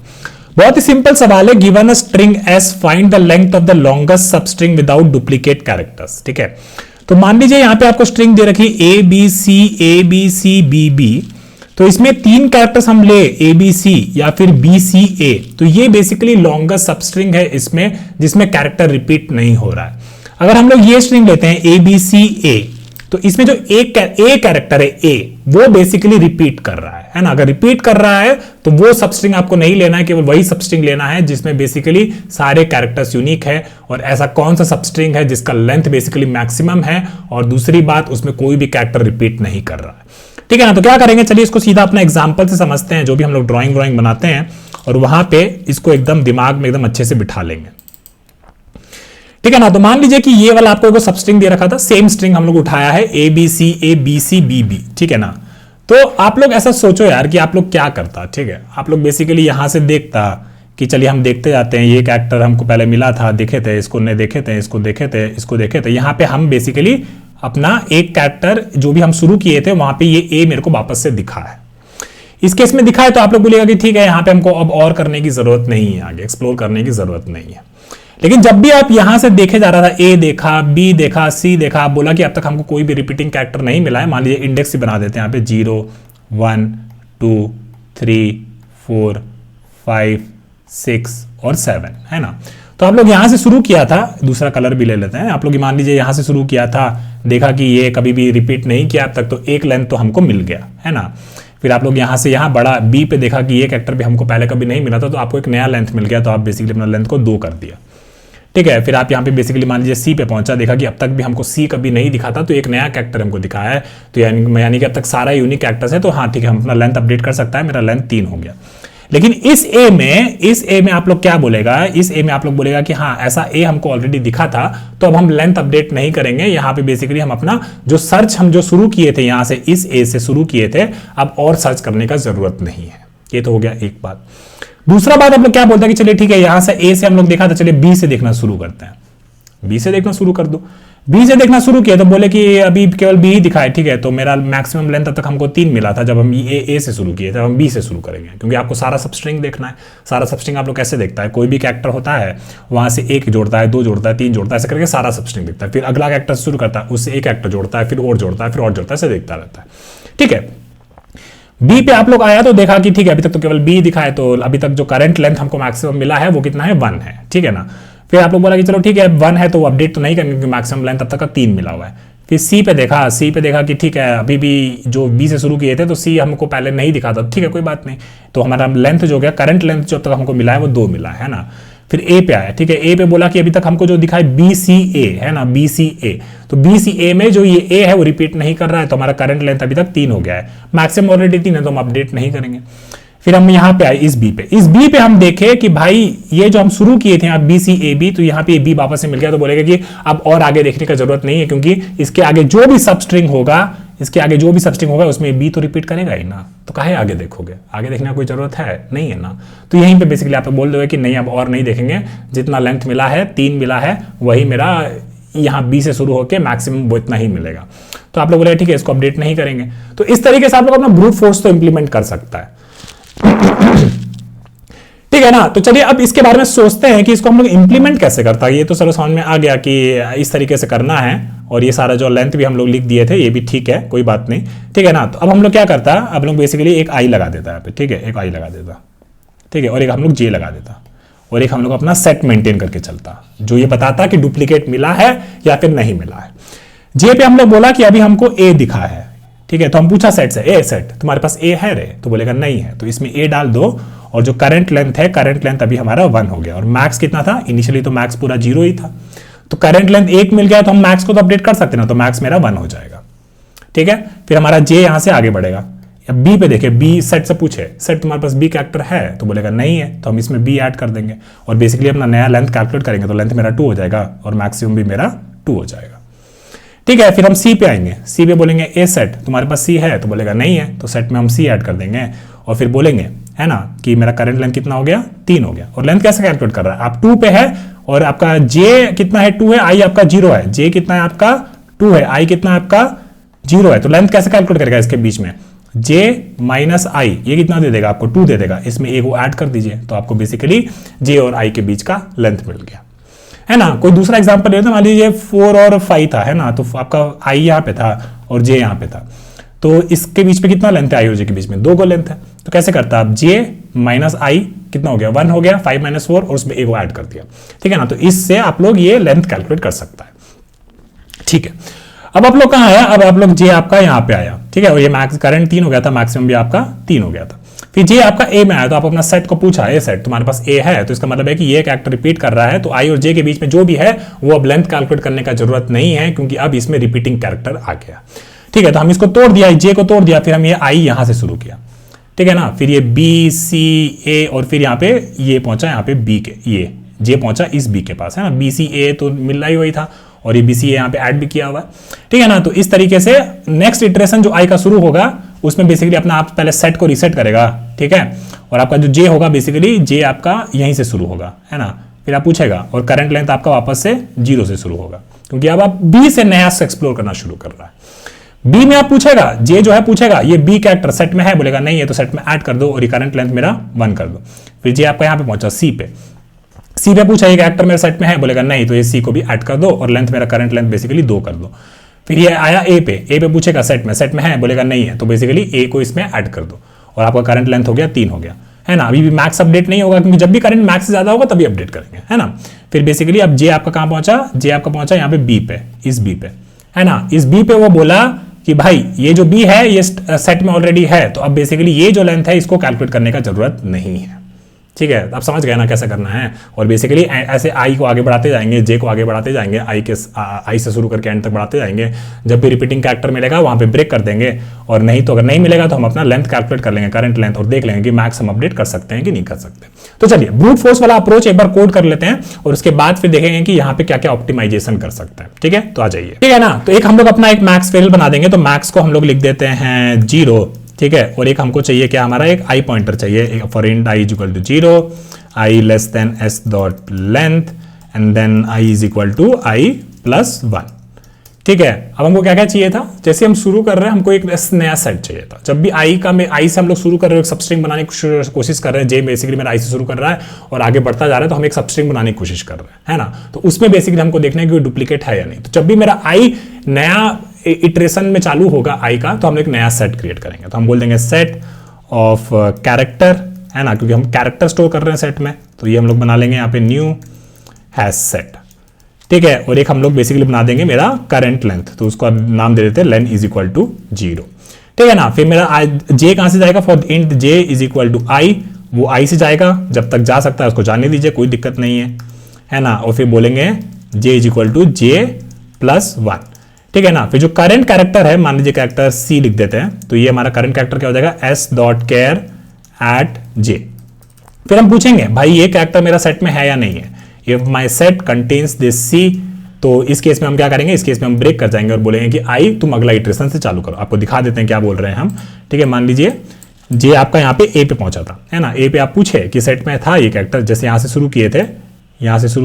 बहुत ही सिंपल सवाल है, given a string S, find the length of the longest substring without duplicate characters, ठीक है। तो मान लीजिए यहाँ पे आपको स्ट्रिंग दे रखी ABC BB, तो इसमें 3 कैरेक्टर्स हम ले ABC या फिर BCA, तो ये बेसिकली लॉन्गेस्ट सबस्ट्रिंग है इसमें, जिसमें कैरेक्टर रिपीट नहीं हो रहा है। अगर हम लोग ये स्ट्रिंग लेते हैं ABCA, तो इसमें जो ए कैरेक्टर है ए, वो बेसिकली रिपीट कर रहा है ना। अगर रिपीट कर रहा है तो वो सबस्ट्रिंग आपको नहीं लेना है, केवल वही सबस्ट्रिंग लेना है जिसमें बेसिकली सारे कैरेक्टर्स यूनिक है, और ऐसा कौन सा सबस्ट्रिंग है जिसका लेंथ बेसिकली मैक्सिमम है, और दूसरी बात उसमें कोई भी कैरेक्टर रिपीट नहीं कर रहा है। ठीक है ना। तो क्या करेंगे, चलिए इसको सीधा अपना एग्जांपल से समझते हैं, जो भी हम लोग ड्राइंग बनाते हैं, और वहां पे इसको एकदम दिमाग में एकदम अच्छे से बिठा लेंगे। ठीक है ना। तो मान लीजिए कि ये वाला आपको सब स्ट्रिंग दे रखा था, सेम स्ट्रिंग हम लोग उठाया है A B C B B. ठीक है ना। तो आप लोग ऐसा सोचो यार कि आप लोग क्या करता। ठीक है, आप लोग बेसिकली यहां से देखता कि चलिए हम देखते जाते हैं, ये कैरेक्टर हमको पहले मिला था, देखे थे, इसको नहीं देखे थे, इसको देखे थे, इसको देखे थे। यहां पे हम बेसिकली अपना एक कैरेक्टर जो भी हम शुरू किए थे वहां पे ये ए मेरे को वापस से दिखा है। इस केस में दिखा है तो आप लोग बोलेगा कि ठीक है, यहां पे हमको अब और करने की जरूरत नहीं है, आगे एक्सप्लोर करने की जरूरत नहीं है। लेकिन जब भी आप यहां से देखे जा रहा था, ए देखा, बी देखा, सी देखा, आप बोला कि अब तक हमको कोई भी रिपीटिंग कैरेक्टर नहीं मिला है। मान लीजिए इंडेक्स ही बना देते हैं, यहाँ पे 0 1 2 3 4 5 6 और 7 है ना। तो आप लोग यहां से शुरू किया था, दूसरा कलर भी ले लेते हैं। आप लोग मान लीजिए यहां से शुरू किया था, देखा कि ये कभी भी रिपीट नहीं किया अब तक, तो एक लेंथ तो हमको मिल गया है ना। फिर आप लोग यहां से यहां बड़ा बी पे देखा कि ये कैरेक्टर भी हमको पहले कभी नहीं मिला था, तो आपको एक नया लेंथ मिल गया, तो आप बेसिकली अपना लेंथ को 2 कर दिया। ठीक है, फिर आप यहाँ पे बेसिकली मान लीजिए सी पे पहुंचा, देखा कि अब तक भी हमको सी कभी नहीं दिखा था, तो एक नया कैरेक्टर हमको दिखाया है, तो यानी कि अब तक सारा यूनिक कैरेक्टर्स है, तो हाँ ठीक है, हम अपना लेंथ अपडेट कर सकता है, मेरा लेंथ 3 हो गया। लेकिन इस ए में आप लोग क्या बोलेगा, इस ए में आप लोग बोलेगा कि हाँ ऐसा ए हमको ऑलरेडी दिखा था, तो अब हम लेंथ अपडेट नहीं करेंगे। यहाँ पे बेसिकली हम अपना जो सर्च हम जो शुरू किए थे, यहाँ से इस ए से शुरू किए थे, अब और सर्च करने का जरूरत नहीं है। ये तो हो गया एक बात। दूसरा बात आप लोग क्या बोलते हैं कि चलिए ठीक है, यहां से ए से हम लोग देखा था, चलिए बी से देखना शुरू करते हैं, बी से देखना शुरू कर दो। बी से देखना शुरू किया तो बोले कि अभी केवल बी ही दिखा है। ठीक है, तो मेरा मैक्सिमम लेंथ अब तक हमको 3 मिला था जब हम ए से शुरू किए थे, हम बी से शुरू करेंगे, क्योंकि आपको सारा सबस्ट्रिंग देखना है। सारा सबस्ट्रिंग आप लोग कैसे देखता है, कोई भी कैरेक्टर होता है वहां से 1 जोड़ता है, 2 जोड़ता है, 3 जोड़ता है, ऐसे करके सारा सबस्ट्रिंग देखता है। फिर अगला कैरेक्टर शुरू करता है, उससे एक कैरेक्टर जोड़ता है, फिर और जोड़ता है, फिर और जोड़ता है, ऐसे देखता रहता है। ठीक है, बी पे आप लोग आया तो देखा कि ठीक है, अभी तक तो केवल बी दिखा है, तो अभी तक जो करंट लेंथ हमको मैक्सिमम मिला है वो कितना है, 1 है। ठीक है ना। फिर आप लोग बोला कि चलो ठीक है 1 है तो अपडेट तो नहीं करेंगे, क्योंकि मैक्सिमम लेंथ अब तक का 3 मिला हुआ है। फिर सी पे देखा कि ठीक है, अभी भी जो बी से शुरू किए थे तो सी हमको पहले नहीं दिखा था, ठीक है कोई बात नहीं, तो हमारा लेंथ जो गया, करंट लेंथ जो अब तक हमको मिला है वो 2 मिला है ना। फिर ए पे आया, ठीक है, ए पे बोला कि अभी तक हमको जो दिखा है बी सी ए है ना, बी सी ए, तो बी सी ए में जो ये ए है वो रिपीट नहीं कर रहा है, तो हमारा करंट लेंथ अभी तक 3 हो गया है, मैक्सिमम ऑलरेडी 3 है, तो हम अपडेट नहीं करेंगे। फिर हम यहाँ पे आए इस बी पे हम देखे कि भाई ये जो हम शुरू किए थे बी सी ए बी, तो यहाँ पे बी वापस से मिल गया, तो बोलेगा कि अब और आगे देखने का जरूरत नहीं है, क्योंकि इसके आगे जो भी सबस्ट्रिंग होगा उसमें बी तो रिपीट करेगा ही ना, तो काहे आगे देखोगे, आगे देखने का कोई जरूरत है नहीं है ना। तो यहीं पे बेसिकली आप बोल दोगे कि नहीं अब और नहीं देखेंगे, जितना लेंथ मिला है 3 मिला है, वही मेरा यहाँ बी से शुरू होकर मैक्सिमम वो इतना ही मिलेगा। तो आप लोग बोले ठीक है इसको अपडेट नहीं करेंगे। तो इस तरीके से आप लोग अपना ब्रूट फोर्स तो इंप्लीमेंट कर सकता है, ठीक है ना। तो चलिए अब इसके बारे में सोचते हैं कि इसको हम लोग इंप्लीमेंट कैसे करता है। ये तो चलो समझ में आ गया कि इस तरीके से करना है, और ये सारा जो लेंथ भी हम लोग लिख दिए थे ये भी ठीक है, कोई बात नहीं, ठीक है ना। तो अब हम लोग क्या करता है, अब लोग बेसिकली एक आई लगा देता है, ठीक है, एक आई लगा देता, ठीक है, और एक हम लोग जे लगा देता, और एक हम लोग अपना सेट मेंटेन करके चलता, जो ये बताता कि डुप्लीकेट मिला है या फिर नहीं मिला है। जे पे हम लोग बोला कि अभी हमको ए दिखा है, ठीक है, तो हम पूछा सेट से, ए सेट तुम्हारे पास ए है रे, तो बोलेगा नहीं है, तो इसमें ए डाल दो, और जो करंट लेंथ है, करंट लेंथ अभी हमारा 1 हो गया, और मैक्स कितना था, इनिशियली तो मैक्स पूरा 0 ही था, तो करंट लेंथ 1 मिल गया, तो हम मैक्स को तो अपडेट कर सकते ना, तो मैक्स मेरा 1 हो जाएगा, ठीक है। फिर हमारा जे यहां से आगे बढ़ेगा, अब बी पे देखे, बी सेट से पूछे सेट तुम्हारे पास बी कैरेक्टर है, तो बोलेगा नहीं है, तो हम इसमें बी ऐड कर देंगे, और बेसिकली अपना नया लेंथ कैलकुलेट करेंगे, तो लेंथ मेरा 2 हो जाएगा, और मैक्सिमम भी मेरा 2 हो जाएगा, ठीक है। फिर हम सी पे आएंगे, सी पे बोलेंगे ए सेट तुम्हारे पास सी है, तो बोलेगा नहीं है, तो सेट में हम सी ऐड कर देंगे, और फिर बोलेंगे है ना कि मेरा करंट लेंथ कितना हो गया, 3 हो गया, और लेंथ कैसे कैलकुलेट कर रहा है, आप 2 पे है, और आपका जे कितना है, 2 है, आई आपका 0 है, जे कितना है आपका 2 है, आई कितना है आपका 0 है, तो लेंथ कैसे कैलकुलेट करेगा इसके बीच में, जे माइनस आई, ये कितना दे देगा आपको 2 दे देगा, इसमें ए को ऐड कर दीजिए, तो आपको बेसिकली जे और आई के बीच का लेंथ मिल गया, है ना। कोई दूसरा एग्जांपल लेते हैं, मान लीजिए 4 और 5 था, है ना, तो आपका आई यहाँ पे था और जे यहाँ पे था, तो इसके बीच में कितना लेंथ है, आई और जे के बीच में 2 को लेंथ है, तो कैसे करता है आप, जे माइनस आई कितना हो गया, 1 हो गया, 5 माइनस 4, और उसमें ए को ऐड कर दिया, ठीक है ना। तो इससे आप लोग ये लेंथ कैलकुलेट कर सकता है, ठीक है। अब आप लोग कहाँ आया, अब आप लोग जे आपका यहाँ पे आया, ठीक है, और ये मैक्स करंट 3 हो गया था, मैक्सिमम भी आपका 3 हो गया था। फिर जे आपका ए में आया, तो आप अपना सेट को पूछा, ए सेट तुम्हारे पास ए है, तो इसका मतलब है कि ये कैरेक्टर रिपीट कर रहा है, तो आई और जे के बीच में जो भी है वो अब लेंथ कैलकुलेट करने का जरूरत नहीं है, क्योंकि अब इसमें रिपीटिंग कैरेक्टर आ गया। ठीक है, तो हम इसको तोड़ दिया, जे को तोड़ दिया, फिर हम ये आई यहां से शुरू किया, ठीक है ना, फिर ये बी सी ए, और फिर यहाँ पे ये पहुंचा यहाँ पे बी के, ये जे पहुंचा इस बी के पास, है ना, बी सी ए तो मिल रहा ही वही था, और ये बी सी ए यहाँ पे ऐड भी किया हुआ है, ठीक है ना। तो इस तरीके से नेक्स्ट इटरेशन जो आई का शुरू होगा उसमें बेसिकली अपना आप पहले सेट को रीसेट करेगा, ठीक है, और आपका जो जे होगा बेसिकली जे आपका यहीं से शुरू होगा, है ना, फिर आप पूछेगा और करंट लेंथ आपका वापस से 0 से शुरू होगा, क्योंकि अब आप बी से नया एक्सप्लोर करना शुरू कर रहा है। बी में आप पूछेगा, जे जो है पूछेगा ये बी कैरेक्टर सेट में है, बोलेगा नहीं है तो सेट में ऐड कर दो और ये करंट लेंथ मेरा 1 कर दो। फिर जे आपका यहाँ पे पहुंचा सी पे, सी पे पूछा ये कैरेक्टर मेरे सेट में है, बोलेगा नहीं तो ये सी को भी ऐड कर दो और लेंथ मेरा करंट लेंथ बेसिकली 2 कर दो। फिर ये आया ए पे पूछेगा सेट में है, बोलेगा नहीं है तो बेसिकली ए को इसमें ऐड कर दो और आपका करंट लेंथ हो गया 3 हो गया, है ना। अभी भी मैक्स अपडेट नहीं होगा, क्योंकि जब भी करंट मैक्स से ज्यादा होगा तभी अपडेट करेंगे, है ना। फिर बेसिकली अब जे आपका कहां पहुंचा, जे आपका पहुंचा यहाँ पे बी पे, इस बी पे, है ना। इस बी पे वो बोला कि भाई ये जो बी है ये सेट में ऑलरेडी है, तो अब बेसिकली ये जो लेंथ है इसको कैलकुलेट करने का जरूरत नहीं है, ठीक है। आप समझ गए ना कैसे करना है। और बेसिकली ऐसे आई को आगे बढ़ाते जाएंगे, जे को आगे बढ़ाते जाएंगे, आई से शुरू करके एंड तक बढ़ाते जाएंगे। जब भी रिपीटिंग कैरेक्टर मिलेगा वहां पे ब्रेक कर देंगे, और नहीं तो अगर नहीं मिलेगा तो हम अपना लेंथ कैलकुलेट कर लेंगे, करंट लेंथ, और देख लेंगे कि मैक्स हम अपडेट कर सकते हैं कि नहीं कर सकते। तो चलिए ब्रूट फोर्स वाला अप्रोच एक बार कोड कर लेते हैं और उसके बाद फिर देखेंगे कि यहाँ पे क्या क्या ऑप्टिमाइजेशन कर सकते हैं, ठीक है। तो आ जाइए, ठीक है ना। तो एक हम लोग अपना एक मैक्स वेरिएबल बना देंगे, तो मैक्स को हम लोग लिख देते हैं 0, ठीक है। और एक हमको चाहिए क्या, हमारा एक आई पॉइंटर चाहिए for int I is equal to 0, i less than s dot length and then i is equal to i plus 1, ठीक है। अब हमको क्या क्या चाहिए था, जैसे हम शुरू कर रहे हैं हमको एक नया सेट चाहिए था। जब भी आई से हम लोग शुरू कर रहे हैं, सबस्ट्रिंग बनाने की कोशिश कर रहे हैं, जे बेसिकली मेरा आई से शुरू कर रहा है और आगे बढ़ता जा रहा है, तो हम एक सबस्ट्रिंग बनाने की कोशिश कर रहे हैं, है ना। तो उसमें बेसिकली हमको देखना है कि डुप्लीकेट है या नहीं। तो जब भी मेरा आई नया इटरेशन में चालू होगा आई का, तो हम एक नया सेट क्रिएट करेंगे। तो हम बोल देंगे सेट ऑफ कैरेक्टर, है ना, क्योंकि हम कैरेक्टर स्टोर कर रहे हैं सेट में, तो ये हम लोग बना लेंगे यहाँ पे न्यू हैश सेट, ठीक है। और एक हम लोग बेसिकली बना देंगे मेरा करंट लेंथ, तो उसको नाम दे देते हैं लेंथ इज इक्वल टू 0, ठीक है ना। फिर मेरा जे कहां से जाएगा, for int J is equal to I, वो आई से जाएगा, जब तक जा सकता है उसको जाने दीजिए, कोई दिक्कत नहीं है ना। और फिर बोलेंगे J is equal to J plus 1, ठीक है ना। फिर जो करंट कैरेक्टर है, मान लीजिए कैरेक्टर सी लिख देते हैं, तो ये हमारा करंट कैरेक्टर क्या हो जाएगा, एस डॉट केयर एट जे। फिर हम पूछेंगे भाई ये कैरेक्टर मेरा सेट में है या नहीं है, if my set contains this C, तो इस केस में हम क्या करेंगे, इस केस में हम ब्रेक कर जाएंगे और बोलेंगे कि आई तुम अगला इटरेशन से चालू करो। आपको दिखा देते हैं क्या बोल रहे हैं हम, ठीक है। मान लीजिए जे आपका यहाँ पे ए पे पहुंचा था, है ना, ए पे आप पूछे कि सेट में था ये कैरेक्टर, जैसे यहाँ से शुरू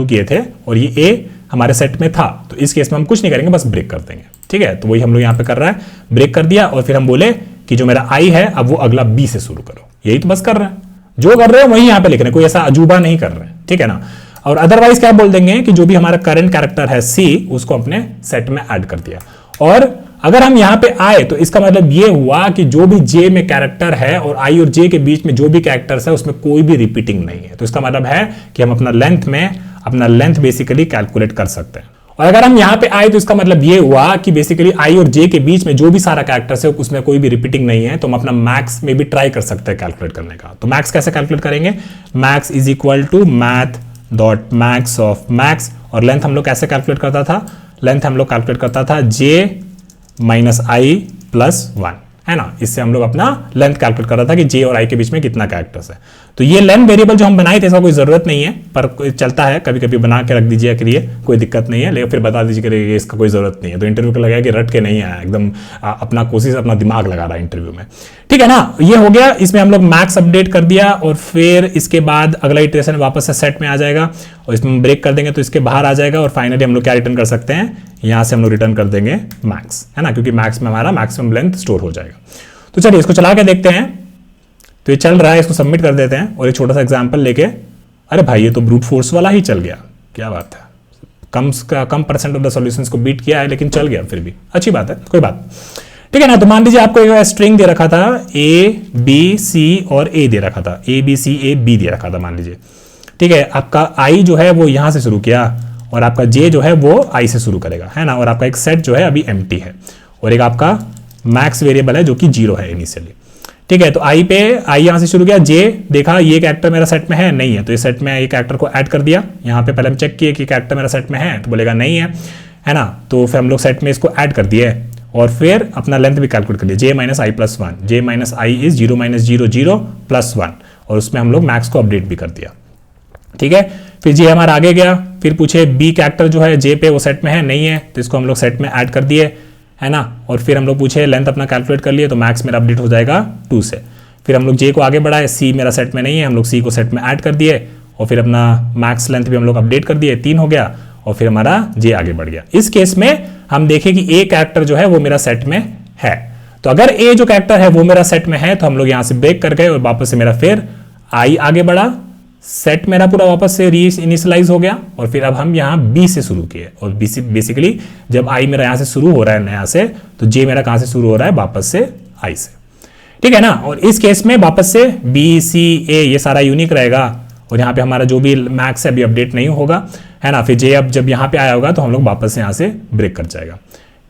किए थे और ये ए हमारे सेट में था, तो इस केस में हम कुछ नहीं करेंगे, बस ब्रेक कर देंगे, ठीक है। तो वही हम लोग यहाँ पे कर रहा है, ब्रेक कर दिया और फिर हम बोले कि जो मेरा आई है अब वो अगला बी से शुरू करो, यही तो बस कर रहे हैं, जो कर रहे हो वही यहाँ पे लिख रहे हैं, कोई ऐसा अजूबा नहीं कर रहे हैं, ठीक है ना। और अदरवाइज क्या बोल देंगे कि जो भी हमारा करंट कैरेक्टर है सी, उसको अपने सेट में ऐड कर दिया। और अगर हम यहाँ पे आए तो इसका मतलब ये हुआ कि जो भी जे में कैरेक्टर है और आई और जे के बीच में जो भी कैरेक्टर्स है उसमें कोई भी रिपीटिंग नहीं है, तो इसका मतलब है कि हम अपना लेंथ बेसिकली कैलकुलेट कर सकते हैं। और अगर हम यहाँ पे आए तो इसका मतलब ये हुआ कि बेसिकली आई और जे के बीच में जो भी सारा कैरेक्टर्स है उसमें कोई भी रिपीटिंग नहीं है, तो हम अपना मैक्स में भी ट्राई कर सकते हैं कैलकुलेट करने का। तो मैक्स कैसे कैलकुलेट करेंगे, max is equal to math dot max of max, और लेंथ हम लोग कैसे कैलकुलेट करता था, लेंथ हम लोग कैलकुलेट करता था जे माइनस आई प्लस 1, है ना। इससे हम लोग अपना लेंथ कैलकुलेट कर रहा था कि जे और आई के बीच में कितना कैरेक्टर्स है। तो ये लेंथ वेरिएबल जो हम बनाए थे इसका कोई जरूरत नहीं है, पर चलता है, कभी कभी बना के रख दीजिए के लिए, कोई दिक्कत नहीं है, लेकिन फिर बता दीजिए कि इसका कोई जरूरत नहीं है। तो इंटरव्यू को लगा कि रट के नहीं आया, एकदम अपना कोशिश अपना दिमाग लगा रहा है इंटरव्यू में, ठीक है ना। ये हो गया, इसमें हम लोग मैक्स अपडेट कर दिया और फिर इसके बाद अगला इटरेशन वापस से सेट में आ जाएगा और इसमें ब्रेक कर देंगे तो इसके बाहर आ जाएगा और फाइनली हम लोग क्या रिटर्न कर सकते हैं, यहाँ से हम लोग रिटर्न कर देंगे मैक्स, है ना, क्योंकि मैक्स में हमारा मैक्सिमम लेंथ स्टोर हो जाएगा। तो चलिए इसको चला के देखते हैं। तो ये चल रहा है, इसको सबमिट कर देते हैं और एक छोटा सा एग्जांपल लेके, अरे भाई ये तो ब्रूट फोर्स वाला ही चल गया, क्या बात है, कम परसेंट ऑफ द सॉल्यूशंस को बीट किया है लेकिन चल गया, फिर भी अच्छी बात है, कोई बात, ठीक है ना। तो मान लीजिए आपको एक स्ट्रिंग दे रखा था ए बी सी और ए दे रखा था, ए बी सी ए बी दे रखा था मान लीजिए, ठीक है। आपका आई जो है वो यहां से शुरू किया और आपका जे जो है वो आई से शुरू करेगा, है ना, और आपका एक सेट जो है अभी एम्प्टी है, और एक आपका मैक्स वेरिएबल है जो कि 0 है इनिशियली। ठीक है, तो आई पे आई यहां से शुरू किया, जे देखा ये कैरेक्टर मेरा सेट में है नहीं है, तो इस सेट में ये कैरेक्टर को ऐड कर दिया। यहाँ पे पहले हम चेक किए कि कैरेक्टर मेरा सेट में है, तो बोलेगा नहीं है ना, तो फिर हम लोग सेट में इसको ऐड कर दिए और फिर अपना लेंथ भी कैलकुलेट कर लिया, J minus I plus 1, J minus I is 0 minus 0 0 plus 1, और उसमें हम लोग मैक्स को अपडेट भी कर दिया। ठीक है, फिर जे हमारा आगे गया, फिर पूछे बी कैरेक्टर जो है जे पे वो सेट में है नहीं है, तो इसको हम लोग सेट में ऐड कर दिए, है ना, और फिर हम लोग पूछे लेंथ अपना कैलकुलेट कर लिए, तो मैक्स मेरा अपडेट हो जाएगा 2 से। फिर हम लोग जे को आगे बढ़ाए, सी मेरा सेट में नहीं है, हम लोग सी को सेट में ऐड कर दिए, और फिर अपना मैक्स लेंथ भी हम लोग अपडेट कर दिए, 3 हो गया, और फिर हमारा जे आगे बढ़ गया। इस केस में हम देखें कि ए कैरेक्टर जो है वो मेरा सेट में है, तो अगर ए जो कैरेक्टर है वो मेरा सेट में है तो हम लोग यहां से ब्रेक कर गए और वापस से मेरा फिर आई आगे बढ़ा, सेट मेरा पूरा वापस से री इनिशियलाइज हो गया, और फिर अब हम यहाँ बी से शुरू किए, और बेसिकली जब आई मेरा यहाँ से शुरू हो रहा है नया से, तो जे मेरा कहां से शुरू हो रहा है, वापस से आई से। ठीक है ना, और इस केस में वापस से बी सी ए ये सारा यूनिक रहेगा, और यहाँ पे हमारा जो भी मैक्स है अभी अपडेट नहीं होगा, है ना, फिर जे अब जब यहाँ पे आया होगा तो हम लोग वापस से यहाँ से ब्रेक कर जाएगा।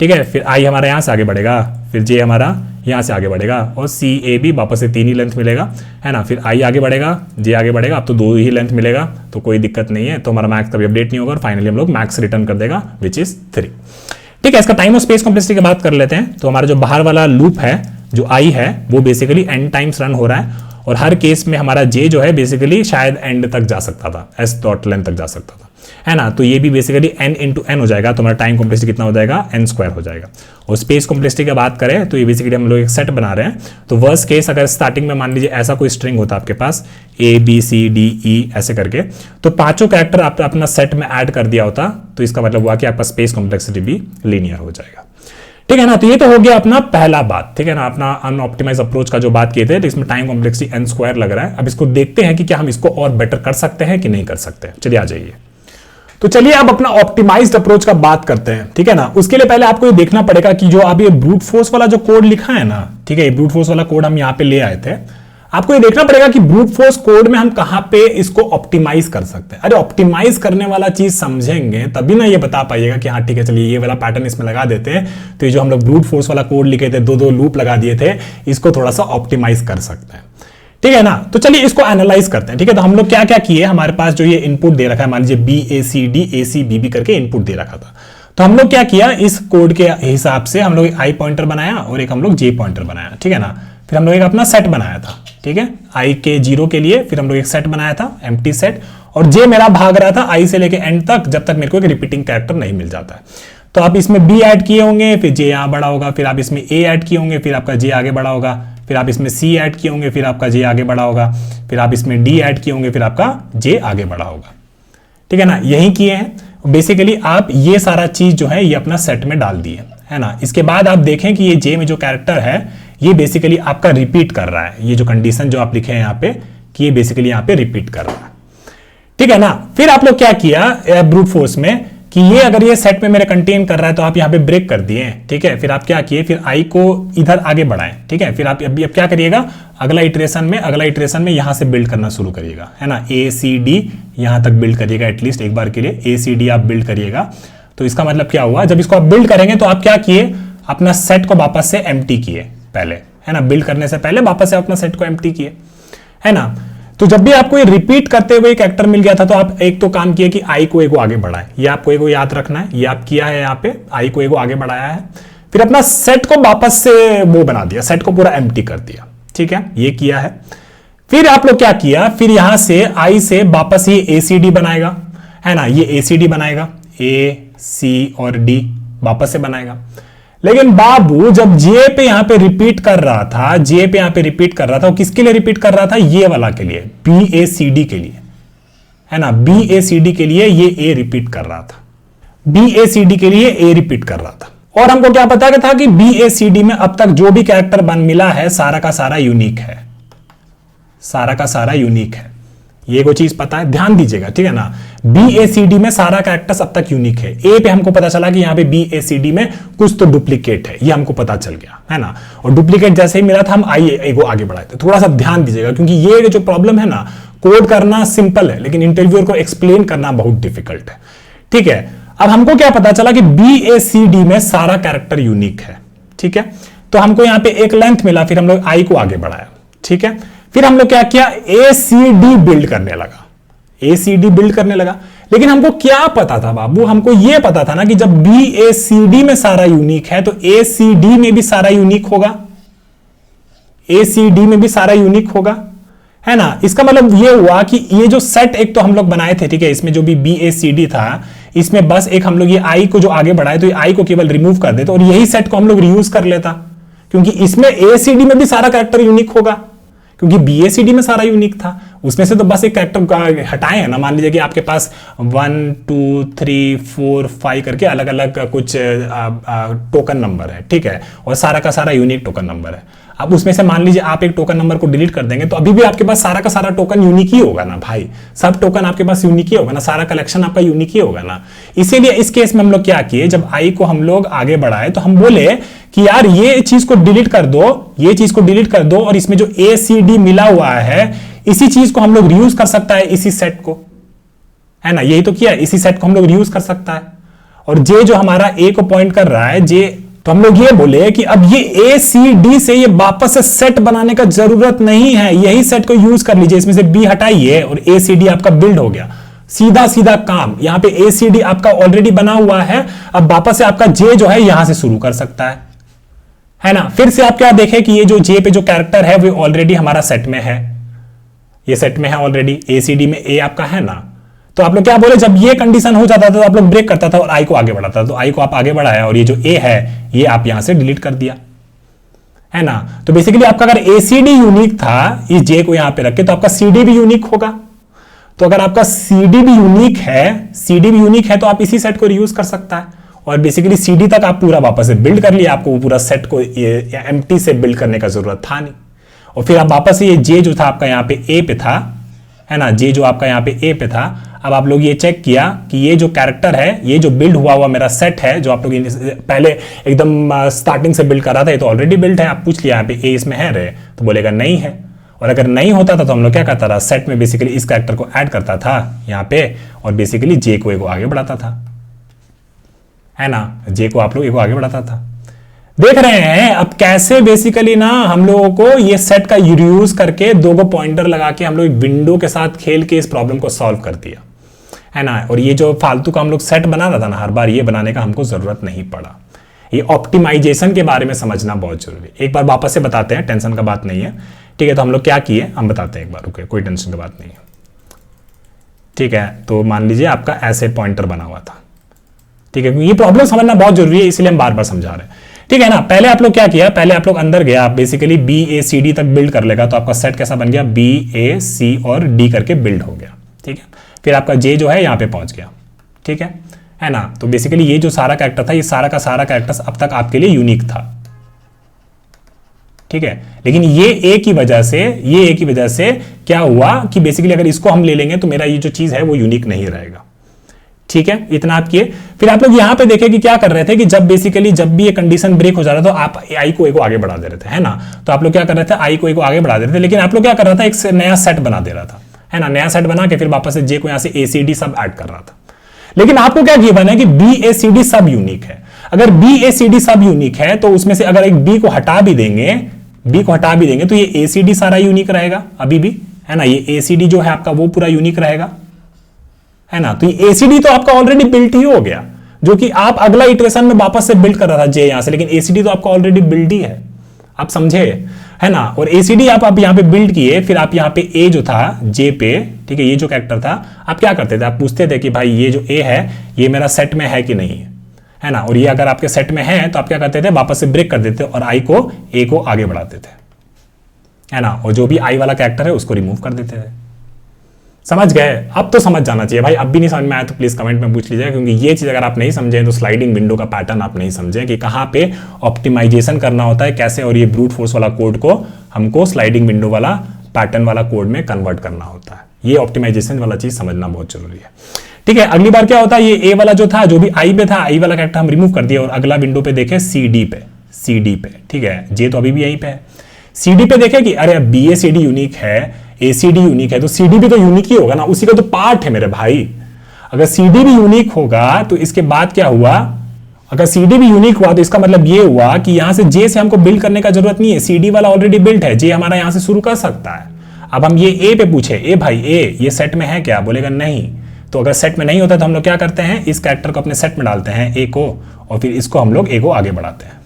ठीक है, फिर आई हमारा यहाँ से आगे बढ़ेगा, फिर जे हमारा यहाँ से आगे बढ़ेगा, और सी ए भी वापस से 3 ही लेंथ मिलेगा, है ना, फिर आई आगे बढ़ेगा, जे आगे बढ़ेगा, अब तो 2 ही लेंथ मिलेगा, तो कोई दिक्कत नहीं है, तो हमारा मैक्स कभी अपडेट नहीं होगा, और फाइनली हम लोग मैक्स रिटर्न कर देगा विच इज 3। ठीक है, इसका टाइम और स्पेस कॉम्प्लेक्सिटी की बात कर लेते हैं। तो हमारा जो बाहर वाला लूप है जो आई है वो बेसिकली n टाइम्स रन हो रहा है, और हर केस में हमारा जे जो है बेसिकली शायद एंड तक जा सकता था, एस डॉट लेंथ तक जा सकता था, है ना, तो ये भी बेसिकली n इंटू एन हो जाएगा, तो हमारा टाइम कॉम्प्लेक्सिटी कितना हो जाएगा, n² हो जाएगा। और स्पेस कॉम्प्लेक्सिटी की बात करें तो ये बेसिकली हम लोग एक सेट बना रहे हैं, तो वर्स्ट केस अगर स्टार्टिंग में मान लीजिए ऐसा कोई स्ट्रिंग होता आपके पास ए बी सी डी ई ऐसे करके, तो 5 कैरेक्टर आप अपना सेट में ऐड कर दिया होता, तो इसका मतलब हुआ कि आपका स्पेस कॉम्प्लेक्सिटी भी लीनियर हो जाएगा। ठीक है ना, तो ये तो हो गया अपना पहला बात। ठीक है ना, अपना अनऑप्टिमाइज अप्रोच का जो बात किए थे, तो इसमें टाइम कॉम्प्लेक्सिटी n² लग रहा है। अब इसको देखते हैं कि क्या हम इसको और बेटर कर सकते हैं कि नहीं कर सकते। चलिए आ जाइए, तो चलिए अब अपना ऑप्टिमाइज्ड अप्रोच का बात करते हैं। ठीक है ना, उसके लिए पहले आपको ये देखना पड़ेगा कि जो आप ये ब्रूट फोर्स वाला जो कोड लिखा है ना, ठीक है, ये ब्रूट फोर्स वाला कोड हम यहाँ पे ले आए थे, आपको ये देखना पड़ेगा कि ब्रूट फोर्स कोड में हम कहां पे इसको ऑप्टिमाइज कर सकते हैं। अरे ऑप्टिमाइज करने वाला चीज समझेंगे तभी ना ये बता पाइएगा कि हाँ ठीक है चलिए ये वाला पैटर्न इसमें लगा देते हैं, तो ये जो हम लोग ब्रूट फोर्स वाला कोड लिखे थे, 2 लूप लगा दिए थे, इसको थोड़ा सा ऑप्टिमाइज कर सकते हैं। ठीक है ना, तो चलिए इसको एनालाइज करते हैं। ठीक है, तो हम लोग क्या क्या किए, हमारे पास जो ये इनपुट दे रखा है, मान लीजिए B A C D A C B B करके इनपुट दे रखा था, तो हम लोग क्या किया, इस कोड के हिसाब से हम लोग एक आई पॉइंटर बनाया और एक हम लोग जे पॉइंटर बनाया। ठीक है ना, फिर हम लोग एक अपना सेट बनाया था, ठीक है, आई के 0 के लिए, फिर हम लोग एक सेट बनाया था एम्प्टी सेट, और जे मेरा भाग रहा था आई से लेके एंड तक, जब तक मेरे को एक रिपीटिंग कैरेक्टर नहीं मिल जाता है। तो आप इसमें बी ऐड किए होंगे, फिर जे यहां बड़ा होगा, फिर आप इसमें ए ऐड किए होंगे, फिर आपका जे आगे बड़ा होगा, फिर आप इसमें सी ऐड किए होंगे, फिर आपका जे आगे बड़ा होगा, फिर आप इसमें डी ऐड किए होंगे, फिर आपका जे आगे बड़ा होगा। ठीक है ना, यही किए हैं बेसिकली आप, ये सारा चीज जो है ये अपना सेट में डाल दिए, है ना। इसके बाद आप देखें कि ये जे में जो कैरेक्टर है ये बेसिकली आपका रिपीट कर रहा है, ये जो कंडीशन जो आप लिखे हैं यहाँ पे कि ये बेसिकली यहाँ पे रिपीट कर रहा है। ठीक है ना, फिर आप लोग क्या किया ब्रूट फोर्स में कि ये अगर ये सेट में मेरे कंटेन कर रहा है तो आप यहाँ पे ब्रेक कर दिए। ठीक है, फिर आप क्या किए, फिर आई को इधर आगे बढ़ाएं। ठीक है, फिर आप अब क्या करिएगा, अगला इटरेशन में यहां से बिल्ड करना शुरू करिएगा, है ना, ए सी डी यहां तक बिल्ड करिएगा, एटलीस्ट एक बार के लिए ए सी डी आप बिल्ड करिएगा। तो इसका मतलब क्या हुआ, जब इसको आप बिल्ड करेंगे तो आप क्या किए, अपना सेट को वापस से एम्प्टी किए पहले, है ना, बिल्ड करने से पहले वापस से अपना सेट को एम्प्टी किए, है ना। तो जब भी आपको ये रिपीट करते हुए कैरेक्टर मिल गया था तो आप एक तो काम किए कि आई को एगो आगे बढ़ाएं, ये आपको एगो याद रखना है, ये आप किया है, यहाँ पे आई को एगो आगे बढ़ाया है, फिर अपना सेट को वापस से वो बना दिया, सेट को पूरा एम्प्टी कर दिया। ठीक है, ये किया है। फिर आप लोग क्या किया, फिर यहां से आई से वापस ये एसीडी बनाएगा, है ना, ये एसीडी बनाएगा, ए सी और डी वापस से बनाएगा। लेकिन बाबू जब जे पे यहां पे रिपीट कर रहा था, जे पे यहां पे रिपीट कर रहा था, वो किसके लिए रिपीट कर रहा था, ये वाला के लिए, बी ए सी डी के लिए, है ना, बी ए सी डी के लिए ये ए रिपीट कर रहा था, बी ए सी डी के लिए ए रिपीट कर रहा था। और हमको क्या पता था कि बी ए सी डी में अब तक जो भी कैरेक्टर बन मिला है सारा का सारा यूनिक है, सारा का सारा यूनिक है, ये कोई चीज पता है, ध्यान दीजिएगा। ठीक है ना, बी ए सी डी में सारा कैरेक्टर्स अब तक यूनिक है। ए पे हमको पता चला कि यहाँ पे बी ए सी डी में कुछ तो डुप्लीकेट है, ये हमको पता चल गया, है ना। और डुप्लीकेट जैसे ही मिला था हम आई एगो आगे बढ़ाए थे। थोड़ा सा ध्यान दीजिएगा क्योंकि ये जो प्रॉब्लम है ना, कोड करना सिंपल है लेकिन इंटरव्यूअर को एक्सप्लेन करना बहुत डिफिकल्ट है। ठीक है, अब हमको क्या पता चला कि BACD में सारा कैरेक्टर यूनिक है। ठीक है, तो हमको यहां पे एक लेंथ मिला, फिर हम लोग आई को आगे बढ़ाया। ठीक है, फिर हम लोग क्या किया, ACD बिल्ड करने लगा, ACD बिल्ड करने लगा। लेकिन हमको क्या पता था बाबू, हमको यह पता था ना कि जब BACD में सारा यूनिक है तो ACD में भी सारा यूनिक होगा, ACD में भी सारा यूनिक होगा, है ना। इसका मतलब ये हुआ कि ये जो सेट एक तो हम लोग बनाए थे, ठीक है, इसमें जो भी BACD था, इसमें बस एक हम लोग ये आई को जो आगे बढ़ाए तो ये आई को केवल रिमूव कर देते और यही सेट को हम लोग रीयूज कर लेता, क्योंकि इसमें ACD में भी सारा कैरेक्टर यूनिक होगा, क्योंकि BACD में सारा यूनिक था। उसमें से तो बस एक कैरेक्टर हटाए हैं ना, मान लीजिए कि आपके पास 1 2 3 4 5 करके अलग अलग कुछ टोकन नंबर है, ठीक है, और सारा का सारा यूनिक टोकन नंबर है। अब उसमें से मान लीजिए आप एक टोकन नंबर को डिलीट कर देंगे तो अभी भी आपके पास सारा का सारा टोकन यूनिक ही होगा ना भाई, सब टोकन आपके पास यूनिक ही होगा ना, सारा कलेक्शन आपका यूनिक ही होगा ना। इसीलिए इस केस में हम लोग क्या किए, जब आई को हम लोग आगे बढ़ाए तो हम बोले कि यार ये चीज को डिलीट कर दो, ये चीज को डिलीट कर दो, और इसमें जो ACD मिला हुआ है इसी चीज को हम लोग रीयूज कर सकता है, इसी सेट को, है ना, यही तो किया, इसी सेट को हम लोग रीयूज कर सकता है। और जे जो हमारा A को पॉइंट कर रहा है, जे, तो हम लोग ये बोले कि अब ये ACD से ये वापस से सेट बनाने का जरूरत नहीं है, यही सेट को यूज कर लीजिए, इसमें से B हटाइए और ACD आपका बिल्ड हो गया, सीधा सीधा काम। यहां पे ACD आपका ऑलरेडी बना हुआ है, अब वापस से आपका J जो है यहां से शुरू कर सकता है ना। फिर से आप क्या देखें कि ये जो J पे जो कैरेक्टर है वो ऑलरेडी हमारा सेट में है, ये सेट में है ऑलरेडी, ACD में A आपका है ना। तो आप लोग क्या बोले, जब ये कंडीशन हो जाता था तो आप लोग ब्रेक करता था और आई को आगे बढ़ाता था, तो आई को आप आगे बढ़ाया और ये जो A है ये आप यहां से डिलीट कर दिया, है ना। तो बेसिकली आपका अगर ACD यूनिक था, इस J को यहां पे रखे, तो आपका CD भी यूनिक होगा। तो अगर आपका CD भी यूनिक है, CD भी यूनिक है तो आप इसी सेट को रीयूज कर सकता है, और बेसिकली CD तक आप पूरा वापस से बिल्ड कर लिया, आपको पूरा सेट को एम्प्टी से बिल्ड करने का जरूरत था नहीं। और फिर आप वापस से ये J जो था आपका यहाँ पे A पे था, है ना, J जो आपका यहाँ पे A पे था, अब आप लोग ये चेक किया कि ये जो कैरेक्टर है, ये जो बिल्ड हुआ हुआ मेरा सेट है, जो आप लोग पहले एकदम स्टार्टिंग से बिल्ड कर रहा था, ये तो ऑलरेडी बिल्ड है। आप पूछ लिया यहाँ पे A इसमें है रे, तो बोलेगा नहीं है। और अगर नहीं होता था तो हम लोग क्या करता था, सेट में बेसिकली इस कैरेक्टर को ऐड करता था यहाँ पे, और बेसिकली J को एगो आगे बढ़ाता था, है ना, J को आप लोग एगो आगे बढ़ाता था। देख रहे हैं अब कैसे बेसिकली ना हम लोगों को ये सेट का यूज करके दो गो पॉइंटर लगा के हम लोग विंडो के साथ खेल के इस प्रॉब्लम को सॉल्व कर दिया, है ना। और ये जो फालतू का हम लोग सेट बना रहा था ना हर बार, ये बनाने का हमको जरूरत नहीं पड़ा। ये ऑप्टिमाइजेशन के बारे में समझना बहुत जरूरी है। एक बार वापस से बताते हैं, टेंशन का बात नहीं है, ठीक है। तो हम लोग क्या किए हम बताते हैं एक बार, रुके, कोई टेंशन की बात नहीं है, ठीक है। तो मान लीजिए आपका ऐसे पॉइंटर बना हुआ था, ठीक है, ये प्रॉब्लम समझना बहुत जरूरी है, इसलिए हम बार बार समझा रहे हैं, ठीक है ना। पहले आप लोग क्या किया, पहले आप लोग अंदर गया, बेसिकली BACD तक बिल्ड कर लेगा, तो आपका सेट कैसा बन गया, BAC और D करके बिल्ड हो गया, ठीक है। फिर आपका J जो है यहाँ पे पहुंच गया, ठीक है ना। तो बेसिकली ये जो सारा कैरेक्टर था, ये सारा का सारा कैरेक्टर अब तक आपके लिए यूनिक था, ठीक है। लेकिन ये A की वजह से क्या हुआ कि बेसिकली अगर इसको हम ले लेंगे तो मेरा ये जो चीज है वो यूनिक नहीं रहेगा, ठीक है। इतना आप किए। फिर आप लोग यहां पे देखें कि क्या कर रहे थे कि जब भी ये कंडीशन ब्रेक हो जा रहा था तो आप आई को एक आगे बढ़ा दे रहे थे, है ना। तो आप लोग क्या कर रहे थे, आई को एक आगे बढ़ा दे रहे थे, लेकिन आप लोग क्या कर रहा था, एक नया सेट बना दे रहा था, है ना। नया सेट बना के फिर वापस से J को यहां से ACD सब ऐड कर रहा था। लेकिन आपको क्या गिवन है कि BACD सब यूनिक है। अगर BACD सब यूनिक है तो उसमें से अगर एक B को हटा भी देंगे तो ये ACD सारा यूनिक रहेगा अभी भी, है ना। ये ACD जो है आपका वो पूरा यूनिक रहेगा, है ना। तो ये ACD तो आपका ऑलरेडी बिल्ट ही हो गया, जो कि आप अगला इटरेशन में वापस से बिल्ड कर रहा था J यहां से, लेकिन ACD तो आपका ऑलरेडी बिल्ड ही है, आप समझे, है ना। और ACD आप यहां पे बिल्ड किए, फिर आप यहां पे A जो था J पे, ठीक है, ये जो कैरेक्टर था, आप क्या करते थे, आप पूछते थे कि भाई ये जो A है ये मेरा सेट में है कि नहीं, है ना। और ये अगर आपके सेट में है तो आप क्या करते थे, वापस से ब्रेक कर देते और I को A को आगे बढ़ाते थे, है ना। और जो भी I वाला कैरेक्टर है उसको रिमूव कर देते थे। समझ गए, अब तो समझ जाना चाहिए भाई। अब भी नहीं समझ में आया तो प्लीज कमेंट में पूछ लीजिए, क्योंकि ये चीज अगर आप नहीं समझे तो स्लाइडिंग विंडो का पैटर्न आप नहीं समझे कि कहाँ पे ऑप्टिमाइजेशन करना होता है कैसे, और ये ब्रूट फोर्स वाला कोड को हमको स्लाइडिंग विंडो वाला पैटर्न वाला कोड में कन्वर्ट करना होता है। ये ऑप्टिमाइजेशन वाला चीज समझना बहुत जरूरी है, ठीक है। अगली बार क्या होता है, ये A वाला जो था, जो भी I पे था, I वाला कैरेक्टर हम रिमूव कर दिया और अगला विंडो पे देखे CD पे, ठीक है। J तो अभी भी यहीं पे है। CD पे देखे कि अरे BACD यूनिक है, ACD यूनिक है, तो CD भी तो यूनिक ही होगा ना, उसी का तो पार्ट है मेरे भाई। अगर CD भी यूनिक होगा तो इसके बाद क्या हुआ, अगर CD भी यूनिक हुआ तो इसका मतलब ये हुआ कि यहां से J से हमको बिल्ड करने का जरूरत नहीं है, CD वाला ऑलरेडी बिल्ट है, J हमारा यहां से शुरू कर सकता है। अब हम ये A पे पूछे, ए भाई A ये सेट में है क्या, बोलेगा नहीं। तो अगर सेट में नहीं होता तो हम लोग क्या करते हैं, इस कैरेक्टर को अपने सेट में डालते हैं A को, और फिर इसको हम लोग A को आगे बढ़ाते हैं।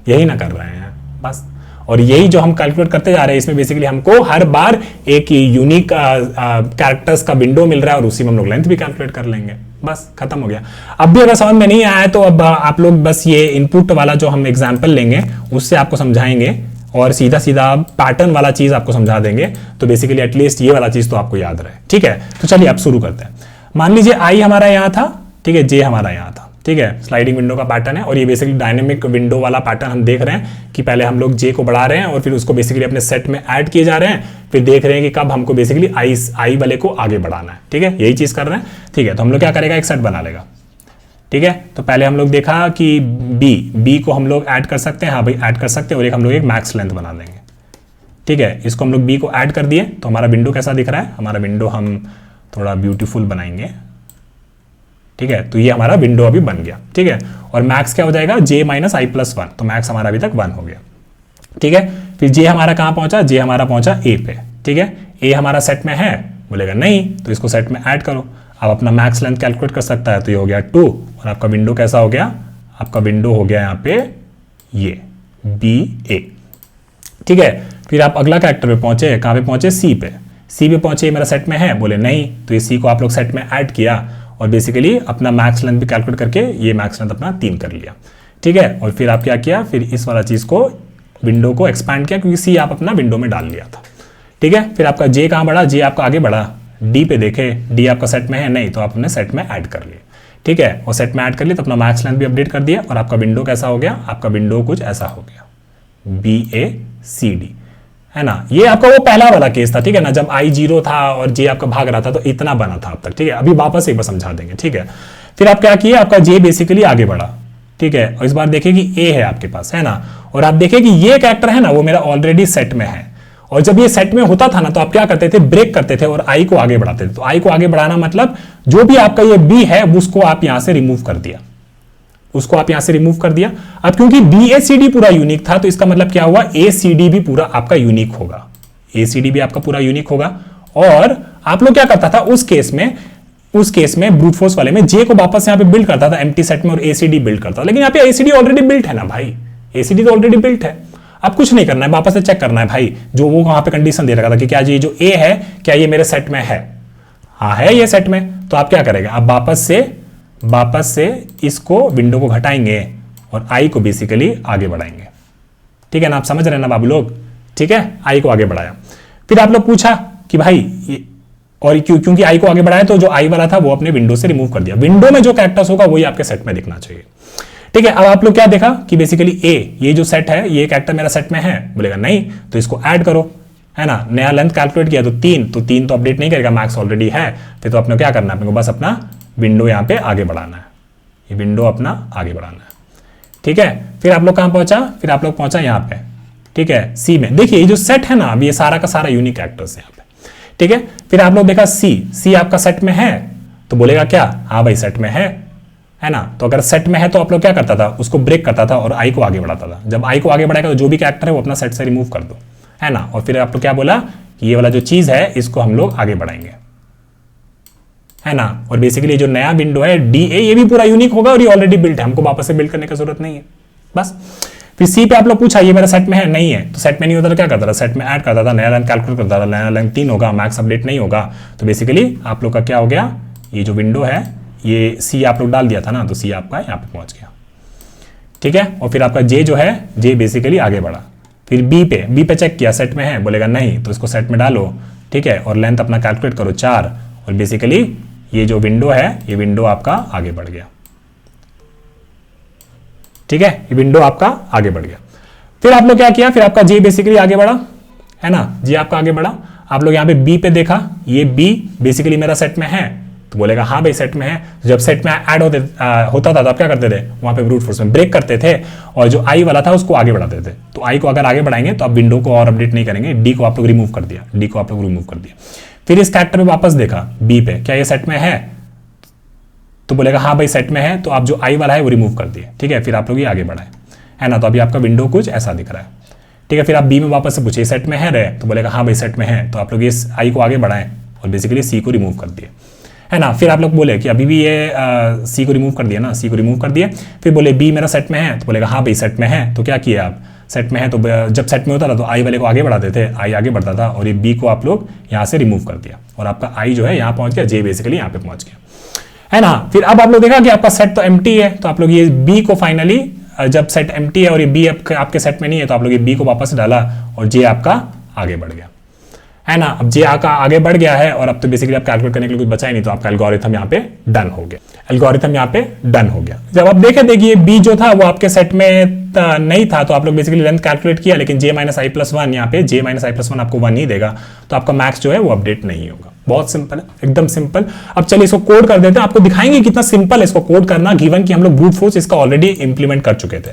यही ना कर रहे हैं बस। और यही जो हम कैलकुलेट करते जा रहे हैं, इसमें बेसिकली हमको हर बार एक यूनिक कैरेक्टर्स का विंडो मिल रहा है और उसी में हम लोग लेंथ भी कैलकुलेट कर लेंगे, बस खत्म हो गया। अब भी अगर समझ में नहीं आया तो अब आप लोग बस ये इनपुट वाला जो हम एग्जाम्पल लेंगे उससे आपको समझाएंगे और सीधा सीधा पैटर्न वाला चीज आपको समझा देंगे, तो बेसिकली एटलीस्ट ये वाला चीज तो आपको याद रहे। ठीक है, तो चलिए अब शुरू करते हैं। मान लीजिए आई हमारा यहाँ था, ठीक है, जे हमारा यहाँ था, ठीक है, स्लाइडिंग विंडो का पैटर्न है और ये बेसिकली डायनेमिक विंडो वाला पैटर्न हम देख रहे हैं कि पहले हम लोग जे को बढ़ा रहे हैं और फिर उसको बेसिकली अपने सेट में ऐड किए जा रहे हैं, फिर देख रहे हैं कि कब हमको बेसिकली आई वाले को आगे बढ़ाना है। ठीक है, यही चीज कर रहे हैं। ठीक है, तो हम लोग क्या करेगा, एक सेट बना लेगा। ठीक है, तो पहले हम लोग देखा कि बी को हम लोग ऐड कर सकते हैं, हाँ भाई ऐड कर सकते हैं, और एक हम लोग एक मैक्स लेंथ बना देंगे। ठीक है, इसको हम लोग बी को ऐड कर दिए तो हमारा विंडो कैसा दिख रहा है, हमारा विंडो हम थोड़ा ब्यूटीफुल बनाएंगे। ठीक है, तो ये हमारा विंडो अभी बन गया। ठीक है, और मैक्स क्या हो जाएगा, j माइनस आई प्लस 1, तो मैक्स हमारा अभी तक 1 हो गया। ठीक है, फिर j हमारा कहाँ पहुंचा, j हमारा पहुंचा a पे। ठीक है, a हमारा सेट में है, बोलेगा नहीं, तो इसको सेट में ऐड करो। अब अपना मैक्स लेंथ कैलकुलेट कर सकता है, तो ये हो गया 2, और आपका विंडो कैसा हो गया, आपका विंडो हो गया यहाँ पे ये BA। ठीक है, फिर आप अगला कैरेक्टर पे पहुंचे, कहाँ पे पहुंचे, C पे। C पे पहुंचे, मेरा सेट में है, बोले नहीं, तो ये C को आप लोग सेट में ऐड किया और बेसिकली अपना मैक्स लेंथ भी कैलकुलेट करके ये मैक्स लेंथ अपना 3 कर लिया। ठीक है, और फिर आप क्या किया, फिर इस वाला चीज को विंडो को एक्सपैंड किया क्योंकि सी आप अपना विंडो में डाल लिया था। ठीक है, फिर आपका जे कहाँ बढ़ा, जे आपका आगे बढ़ा, डी पे देखे, डी आपका सेट में है नहीं, तो आप अपने सेट में ऐड कर लिए। ठीक है, और सेट में ऐड कर लिए तो अपना मैक्स लेंथ भी अपडेट कर दिया और आपका विंडो कैसा हो गया, आपका विंडो कुछ ऐसा हो गया, BACD, है ना। ये आपका वो पहला वाला केस था, ठीक है ना, जब I 0 था और J आपका भाग रहा था, तो इतना बना था अब तक। ठीक है, अभी वापस एक बार समझा देंगे। ठीक है, फिर आप क्या किए, आपका J बेसिकली आगे बढ़ा। ठीक है, और इस बार देखिए कि A है आपके पास, है ना, और आप देखिए कि ये कैरेक्टर है ना, वो मेरा ऑलरेडी सेट में है, और जब ये सेट में होता था ना, तो आप क्या करते थे, ब्रेक करते थे और I को आगे बढ़ाते थे। तो I को आगे बढ़ाना मतलब जो भी आपका ये B है उसको आप यहां से रिमूव कर दिया, उसको आप यहां से रिमूव कर दिया। अब क्योंकि BACD पूरा यूनिक था, तो इसका मतलब क्या हुआ, ACD भी पूरा आपका यूनिक होगा, ACD भी आपका पूरा यूनिक होगा। और आप लोग क्या करता था उस केस में ब्रूट फोर्स वाले में J को वापस यहां पे बिल्ड करता था एम्प्टी सेट में और ACD बिल्ड करता था, लेकिन यहाँ पे ACD ऑलरेडी बिल्ट है ना भाई, ACD तो ऑलरेडी बिल्ट है। अब कुछ नहीं करना है, वापस से चेक करना है भाई, जो वो वहां पे कंडीशन दे रखा था कि क्या ये जो A है क्या ये मेरे सेट में है, हाँ है ये सेट में, तो आप क्या करेंगे, आप वापस से इसको विंडो को घटाएंगे और I को बेसिकली आगे बढ़ाएंगे। ठीक है ना, आप समझ रहे हैं ना बाबू लोग। ठीक है, I को आगे बढ़ाया, फिर आप लोग पूछा कि भाई ये, और क्योंकि I को आगे बढ़ाया तो जो I वाला था वो अपने विंडो से रिमूव कर दिया, विंडो में जो कैरेक्टर्स होगा वही आपके सेट में दिखना चाहिए। ठीक है, अब आप लोग क्या देखा कि बेसिकली A ये जो सेट है, ये कैरेक्टर मेरा सेट में है, बोलेगा नहीं, तो इसको ऐड करो, है ना, नया लेंथ कैलकुलेट किया तो 3 तो अपडेट नहीं करेगा, मैक्स ऑलरेडी है, फिर तो आपने क्या करना है, अपने को बस अपना विंडो यहाँ पे आगे बढ़ाना है, ये विंडो अपना आगे बढ़ाना है। ठीक है, फिर आप लोग कहाँ पहुंचा, फिर आप लोग पहुंचा यहाँ पे। ठीक है, सी में देखिए ये जो सेट है ना, अब ये सारा का सारा यूनिक कैरेक्टर्स है यहाँ पे। ठीक है, फिर आप लोग देखा सी आपका सेट में है, तो बोलेगा क्या, हाँ भाई सेट में है ना। तो अगर सेट में है तो आप लोग क्या करता था, उसको ब्रेक करता था और I को आगे बढ़ाता था। जब I को आगे बढ़ाएगा तो जो भी कैरेक्टर है वो अपना सेट से रिमूव कर दो, है ना, और फिर आप लोग क्या बोला कि ये वाला जो चीज है इसको हम लोग आगे बढ़ाएंगे, है ना। और बेसिकली जो नया विंडो है DA ये भी पूरा यूनिक होगा और ये ऑलरेडी बिल्ट है, हमको वापस से बिल्ड करने की जरूरत नहीं है बस। फिर सी पे आप लोग पूछा ये मेरा सेट में है, नहीं है, तो सेट में नहीं होता तो क्या करता था, सेट में ऐड करता था, नया लेंथ कैलकुलेट करता था, नया लेंथ 3 होगा, मैक्स अपडेट नहीं होगा, तो बेसिकली आप लोग का क्या हो गया, ये जो विंडो है ये सी आप लोग डाल दिया था ना, तो सी आपका यहाँ पे पहुंच गया। ठीक है, और फिर आपका जे जो है, जे बेसिकली आगे बढ़ा। फिर बी पे चेक किया, सेट में है, बोलेगा नहीं, तो इसको सेट में डालो। ठीक है, और लेंथ अपना कैलकुलेट करो 4, और बेसिकली ये जो विंडो है ये विंडो आपका आगे बढ़ गया। ठीक है, ये विंडो आपका आगे बढ़ गया। फिर आप लोग क्या किया, फिर आपका जे बेसिकली आगे बढ़ा, है ना, जे आपका आगे बढ़ा। आप लोग यहाँ पे बी पे देखा, ये बी बेसिकली मेरा सेट में है, तो बोलेगा हाँ भाई सेट में है। जब सेट में ऐड होता था तो आप क्या करते थे, वहां पे ब्रूट फोर्स में ब्रेक करते थे और जो आई वाला था उसको आगे बढ़ाते थे। तो आई को अगर आगे बढ़ाएंगे तो आप विंडो को और अपडेट नहीं करेंगे, डी को आप लोग रिमूव कर दिया, डी को आप लोग रिमूव कर दिया। फिर इस कैरेक्टर में वापस देखा बी पे, क्या ये सेट में है, तो बोलेगा हाँ भाई सेट में है, तो आप जो आई वाला है वो रिमूव कर दिए, ठीक है। फिर आप लोग ये आगे बढ़ाए, है ना। तो अभी आपका विंडो कुछ ऐसा दिख रहा है, ठीक है। फिर आप बी में वापस से पूछिए सेट में है रे, तो बोलेगा हाँ भाई सेट में है, तो आप लोग इस आई को आगे बढ़ाएं और बेसिकली सी को रिमूव कर दिए, है ना। फिर आप लोग बोले कि अभी भी ये सी को रिमूव कर दिया ना, सी को रिमूव कर दिए। फिर बोले बी मेरा सेट में है, तो बोलेगा हाँ भाई सेट में है, तो क्या किया आप, सेट में है तो जब सेट में होता था तो आई वाले को आगे बढ़ाते थे, आई आगे बढ़ता था, और ये बी को आप लोग यहाँ से रिमूव कर दिया, और आपका आई जो है यहाँ पहुंच गया, जे बेसिकली यहाँ पे पहुंच गया, है ना। फिर अब आप लोग देखा कि आपका सेट तो एम्प्टी है, तो आप लोग ये बी को फाइनली, जब सेट एम्प्टी है और ये बी आपके सेट में नहीं है, तो आप लोग ये बी को वापस डाला और जे आपका आगे बढ़ गया, है ना। अब जे का आगे बढ़ गया है, और अब तो बेसिकली आप कैलकुलेट करने के लिए कुछ बचा ही नहीं, तो आपका एल्गोरिथम यहाँ पे डन हो गया, एल्गोरिथम यहाँ पे डन हो गया। जब आप देखिए बी जो था वो आपके सेट में नहीं था, तो आप लोग बेसिकली लेंथ कैलकुलेट किया, लेकिन जे माइनस आई प्लस वन, यहाँ पे जे माइनस आई प्लस वन आपको वन ही देगा, तो आपका मैक्स जो है वो अपडेट नहीं होगा। बहुत सिंपल है, एकदम सिंपल। अब चलिए इसको कोड कर देते हैं, आपको दिखाएंगे कितना सिंपल है इसको कोड करना, गिवन कि हम लोग ब्रूट फोर्स इसका ऑलरेडी इंप्लीमेंट कर चुके थे,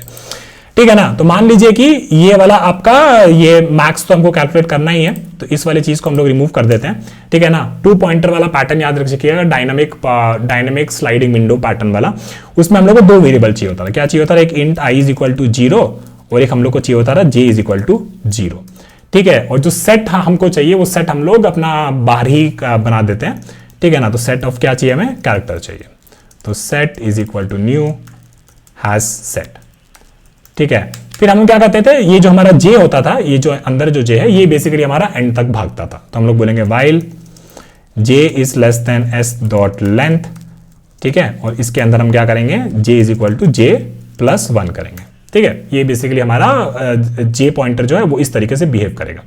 ठीक है ना। तो मान लीजिए कि ये वाला आपका ये मैक्स तो हमको कैलकुलेट करना ही है, तो इस वाली चीज को हम लोग रिमूव कर देते हैं, ठीक है ना। 2 पॉइंटर वाला पैटर्न याद रखिएगा, डायनामिक स्लाइडिंग विंडो पैटर्न वाला। उसमें हम लोग को 2 वेरिएबल चाहिए होता था। क्या चाहिए होता था, एक int I is equal to 0 और एक हम लोग को चाहिए होता था जे इज इक्वल टू 0, ठीक है। और जो सेट हमको चाहिए वो सेट हम लोग अपना बाहर ही बना देते हैं, ठीक है ना। तो सेट ऑफ क्या चाहिए हमें, कैरेक्टर चाहिए, तो set is equal to new hash set, ठीक है। फिर हम क्या करते थे, ये जो हमारा जे होता था, ये जो अंदर जो जे है ये बेसिकली हमारा एंड तक भागता था, तो हम लोग बोलेंगे while J is less than S dot length, ठीक है। और इसके अंदर हम क्या करेंगे, J is equal to J plus 1 करेंगे, ठीक है। ये बेसिकली हमारा जे पॉइंटर जो है वो इस तरीके से बिहेव करेगा।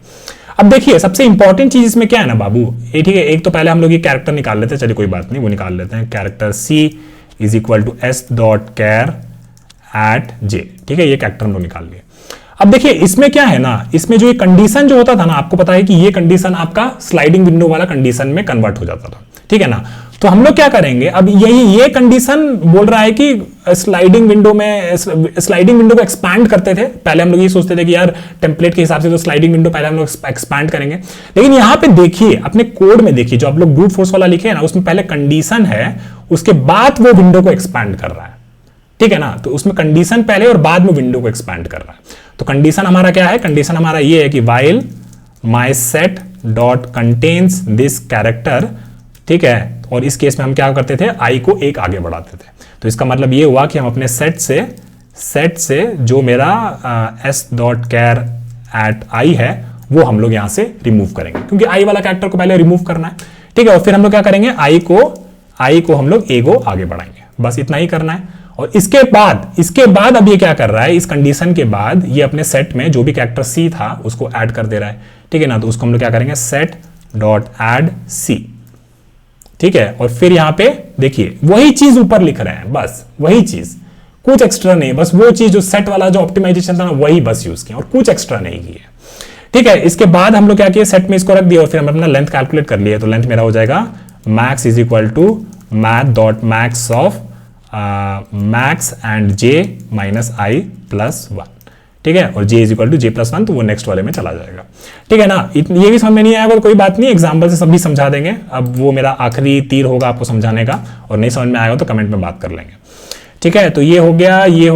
अब देखिए सबसे इंपॉर्टेंट चीज इसमें क्या है ना बाबू, ये ठीक है। एक तो पहले हम लोग ये कैरेक्टर निकाल लेते हैं, चलिए कोई बात नहीं, वो निकाल लेते हैं। Character C is equal to S dot char at J, ठीक है। ये कैरेक्टर हम लोग निकाल लिए। अब देखिए इसमें क्या है ना, इसमें जो ये कंडीशन जो होता था ना, आपको पता है कि ये कंडीशन आपका स्लाइडिंग विंडो वाला कंडीशन में कन्वर्ट हो जाता था, ठीक है ना। तो हम लोग क्या करेंगे, अब ये कंडीशन बोल रहा है कि स्लाइडिंग विंडो को एक्सपैंड करते थे। पहले हम लोग ये सोचते थे कि यार टेम्पलेट के हिसाब से तो स्लाइडिंग विंडो पहले हम लोग एक्सपैंड करेंगे, लेकिन यहां पे देखिए अपने कोड में देखिए, जो आप लोग ब्रूट फोर्स वाला लिखे हैं ना, उसमें पहले कंडीशन है, उसके बाद वो विंडो को एक्सपैंड कर रहा है, ठीक है ना। तो उसमें कंडीशन पहले और बाद में विंडो को एक्सपैंड कर रहा है। तो कंडीशन हमारा क्या है, कंडीशन हमारा ये है कि while my set dot contains this character, ठीक है। और इस केस में हम क्या करते थे, आई को एक आगे बढ़ाते थे। तो इसका मतलब ये हुआ कि हम अपने सेट से जो मेरा एस डॉट कैर एट आई है वो हम लोग यहां से रिमूव करेंगे, क्योंकि आई वाला कैरेक्टर को पहले रिमूव करना है, ठीक है। और फिर हम लोग क्या करेंगे, आई को हम लोग एगो आगे बढ़ाएंगे, बस इतना ही करना है। और इसके बाद अब ये क्या कर रहा है, इस कंडीशन के बाद ये अपने सेट में जो भी कैरेक्टर सी था उसको ऐड कर दे रहा है, ठीक है ना। तो उसको हम लोग क्या करेंगे, सेट डॉट ऐड सी, ठीक है। और फिर यहां पे देखिए वही चीज ऊपर लिख रहे हैं, बस वही चीज, कुछ एक्स्ट्रा नहीं, बस वो चीज जो सेट वाला जो ऑप्टिमाइजेशन था ना वही बस यूज किया और कुछ एक्स्ट्रा नहीं किया, ठीक है। इसके बाद हम लोग क्या किए, सेट में इसको रख दिया और फिर हम अपना लेंथ कैलकुलेट कर लिया। तो लेंथ मेरा हो जाएगा max is equal to math dot max of max and J minus I plus 1, ठीक है। और J is equal to J plus 1, तो वो नेक्स्ट वाले में चला जाएगा, ठीक है ना। ये भी समझ में नहीं आएगा तो कोई बात नहीं, एग्जाम्पल से सभी समझा देंगे। अब वो मेरा आखिरी तीर होगा आपको समझाने का, और नहीं समझ में आएगा तो कमेंट में बात कर लेंगे, ठीक है। तो ये हो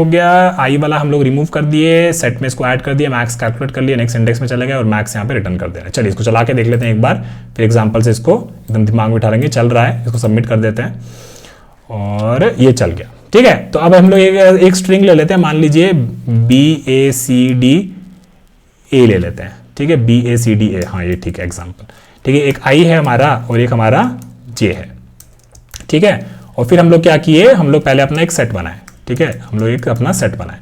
गया आई वाला हम लोग रिमूव कर दिए, सेट में इसको ऐड कर दिया, मैक्स कैलकुलेट कर लिया, नेक्स्ट इंडेक्स में चले गए और मैक्स यहाँ पे रिटर्न कर दे रहे हैं। चलिए इसको चला के देख लेते हैं एक बार, फिर एग्जाम्पल से इसको एकदम दिमाग में उठा लेंगे। चल रहा है, इसको सबमिट कर देते हैं और ये चल गया, ठीक है। तो अब हम लोग एक स्ट्रिंग ले लेते हैं, मान लीजिए BACD A ले लेते हैं, ठीक है। BACD A, हाँ ये ठीक है एग्जाम्पल, ठीक है। एक आई है हमारा और एक हमारा जे है, ठीक है। और फिर हम लोग क्या किए, हम लोग पहले अपना एक सेट बनाए, ठीक है। हम लोग एक अपना सेट बनाए,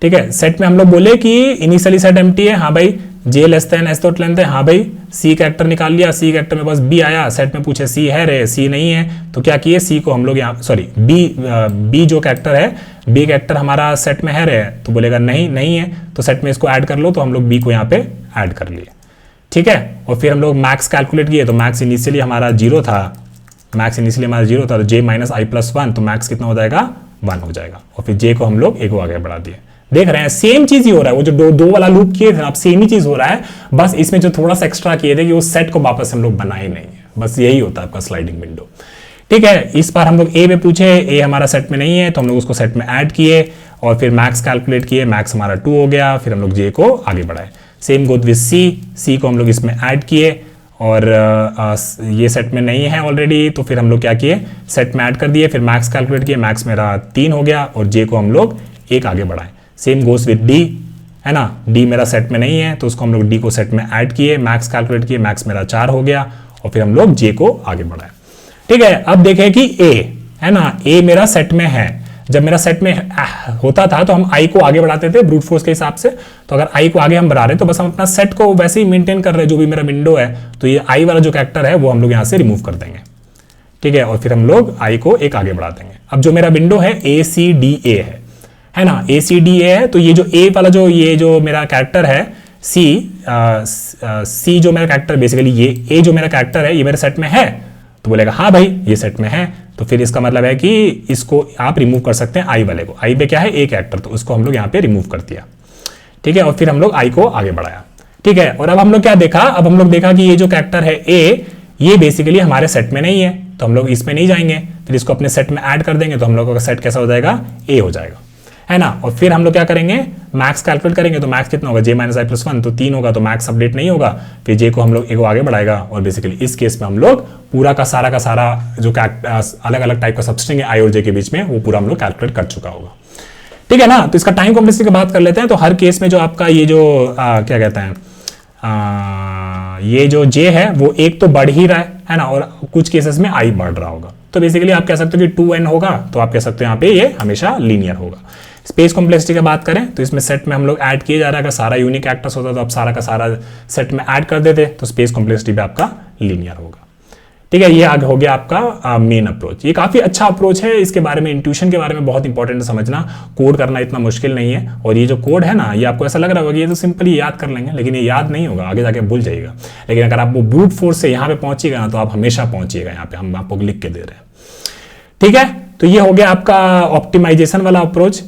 ठीक है। सेट में हम लोग बोले कि इनिशियली सेट एम्प्टी है, हाँ भाई। J less than S dot length है, हाँ भाई। सी कैरेक्टर निकाल लिया, सी कैरेक्टर में बस बी आया, सेट में पूछे सी है रे, सी नहीं है, तो क्या किए, सी को हम लोग यहाँ बी जो कैरेक्टर है, बी कैरेक्टर हमारा सेट में है रे, तो बोलेगा नहीं है, तो सेट में इसको ऐड कर लो, तो हम लोग बी को यहाँ पे ऐड कर लिए, ठीक है। और फिर हम लोग मैक्स कैलकुलेट किए, तो मैक्स इनिशियली हमारा 0 था, तो जे माइनस आई प्लस 1, तो मैक्स कितना हो जाएगा, 1 हो जाएगा। और फिर जे को हम लोग एक आगे बढ़ा दिए। देख रहे हैं सेम चीज ही हो रहा है, वो जो दो वाला लूप किए थे अब सेम ही चीज हो रहा है, बस इसमें जो थोड़ा सा एक्स्ट्रा किए थे कि वो सेट को वापस हम लोग बनाए नहीं है, बस यही होता है आपका स्लाइडिंग विंडो, ठीक है, इस बार हम लोग ए पे पूछे, ए हमारा सेट में नहीं है तो हम लोग उसको सेट में ऐड किए और फिर मैक्स कैलकुलेट किए, मैक्स हमारा 2 हो गया, फिर हम लोग जे को आगे बढ़ाए। सेम गोज विद सी को हम लोग इसमें ऐड किए और ये सेट में नहीं है ऑलरेडी तो फिर हम लोग क्या किए, सेट में ऐड कर दिए, फिर मैक्स कैलकुलेट किए, मैक्स मेरा 3 हो गया और जे को हम लोग 1 आगे बढ़ाए। सेम गोज विद डी, है ना, डी मेरा सेट में नहीं है तो उसको हम लोग डी को सेट में ऐड किए, मैक्स कैलकुलेट किए, मैक्स मेरा 4 हो गया और फिर हम लोग जे को आगे बढ़ाए। ठीक है, अब देखें कि ए, है ना, ए मेरा सेट में है। जब मेरा सेट में होता था तो हम आई को आगे बढ़ाते थे ब्रूट फोर्स के हिसाब से, तो अगर आई को आगे हम बढ़ा रहे हैं तो बस हम अपना सेट को वैसे ही मेंटेन कर रहे हैं जो भी मेरा विंडो है, तो ये आई वाला जो कैरेक्टर है वो हम लोग यहाँ से रिमूव कर देंगे। ठीक है, और फिर हम लोग आई को 1 आगे बढ़ा देंगे। अब जो मेरा विंडो है ए सी डी ए है ना, ए सी डी ए है, तो ये जो ए वाला जो ये जो मेरा कैरेक्टर है सी जो मेरा कैरेक्टर बेसिकली ये ए जो मेरा कैरेक्टर है ये मेरे सेट में है, तो बोलेगा हाँ भाई ये सेट में है, तो फिर इसका मतलब है कि इसको आप रिमूव कर सकते हैं आई वाले को। आई पे क्या है, ए कैरेक्टर, तो उसको हम लोग यहाँ पे रिमूव कर दिया। ठीक है, और फिर हम लोग आई को आगे बढ़ाया। ठीक है, और अब हम लोग क्या देखा, अब हम लोग देखा कि ये जो कैरेक्टर है ए, ये बेसिकली हमारे सेट में नहीं है तो हम लोग इसमें नहीं जाएंगे, फिर इसको अपने सेट में ऐड कर देंगे तो हम लोगों का सेट कैसा हो जाएगा, ए हो जाएगा, है ना। और फिर हम लोग क्या करेंगे, मैक्स कैलकुलेट करेंगे, तो मैक्स कितना होगा, जे माइनस आई प्लस 1, तो 3 होगा, तो मैक्स अपडेट नहीं होगा, फिर जे को हम लोग एक आगे बढ़ाएगा और बेसिकली इस केस में हम लोग पूरा का सारा जो अलग अलग टाइप का सबस्ट्रिंग है आई और जे के बीच में वो पूरा हम लोग कैलकुलेट कर चुका होगा। ठीक है ना, तो इसका टाइम कॉम्प्लेक्सिटी की बात कर लेते हैं। तो हर केस में जो आपका ये जो क्या कहते हैं ये जो जे है वो 1 तो बढ़ ही रहा है ना, और कुछ केसेस में आई बढ़ रहा होगा, तो बेसिकली आप कह सकते हो कि 2n होगा, तो आप कह सकते हो यहाँ पे ये हमेशा लीनियर होगा। स्पेस कॉम्प्लेक्सिटी की बात करें तो इसमें सेट में हम लोग ऐड किए जा रहा है, अगर सारा यूनिक एक्टर्स होता तो आप सारा का सारा सेट में ऐड कर देते, तो स्पेस कॉम्प्लेक्सिटी भी आपका लीनियर होगा। ठीक है, ये आगे हो गया आपका मेन अप्रोच। ये काफी अच्छा अप्रोच है, इसके बारे में इंट्यूशन के बारे में बहुत इंपॉर्टेंट है समझना, कोड करना इतना मुश्किल नहीं है। और ये जो कोड है ना, ये आपको ऐसा लग रहा होगा कि ये तो सिंपली याद कर लेंगे, लेकिन ये याद नहीं होगा, आगे जाके भूल जाइएगा। लेकिन अगर आप वो ब्रूट फोर्स से यहाँ पे पहुंचिएगा ना, तो आप हमेशा पहुंचिएगा, यहाँ पे हम आपको लिख के दे रहे हैं। ठीक है, तो ये हो गया आपका ऑप्टिमाइजेशन वाला अप्रोच।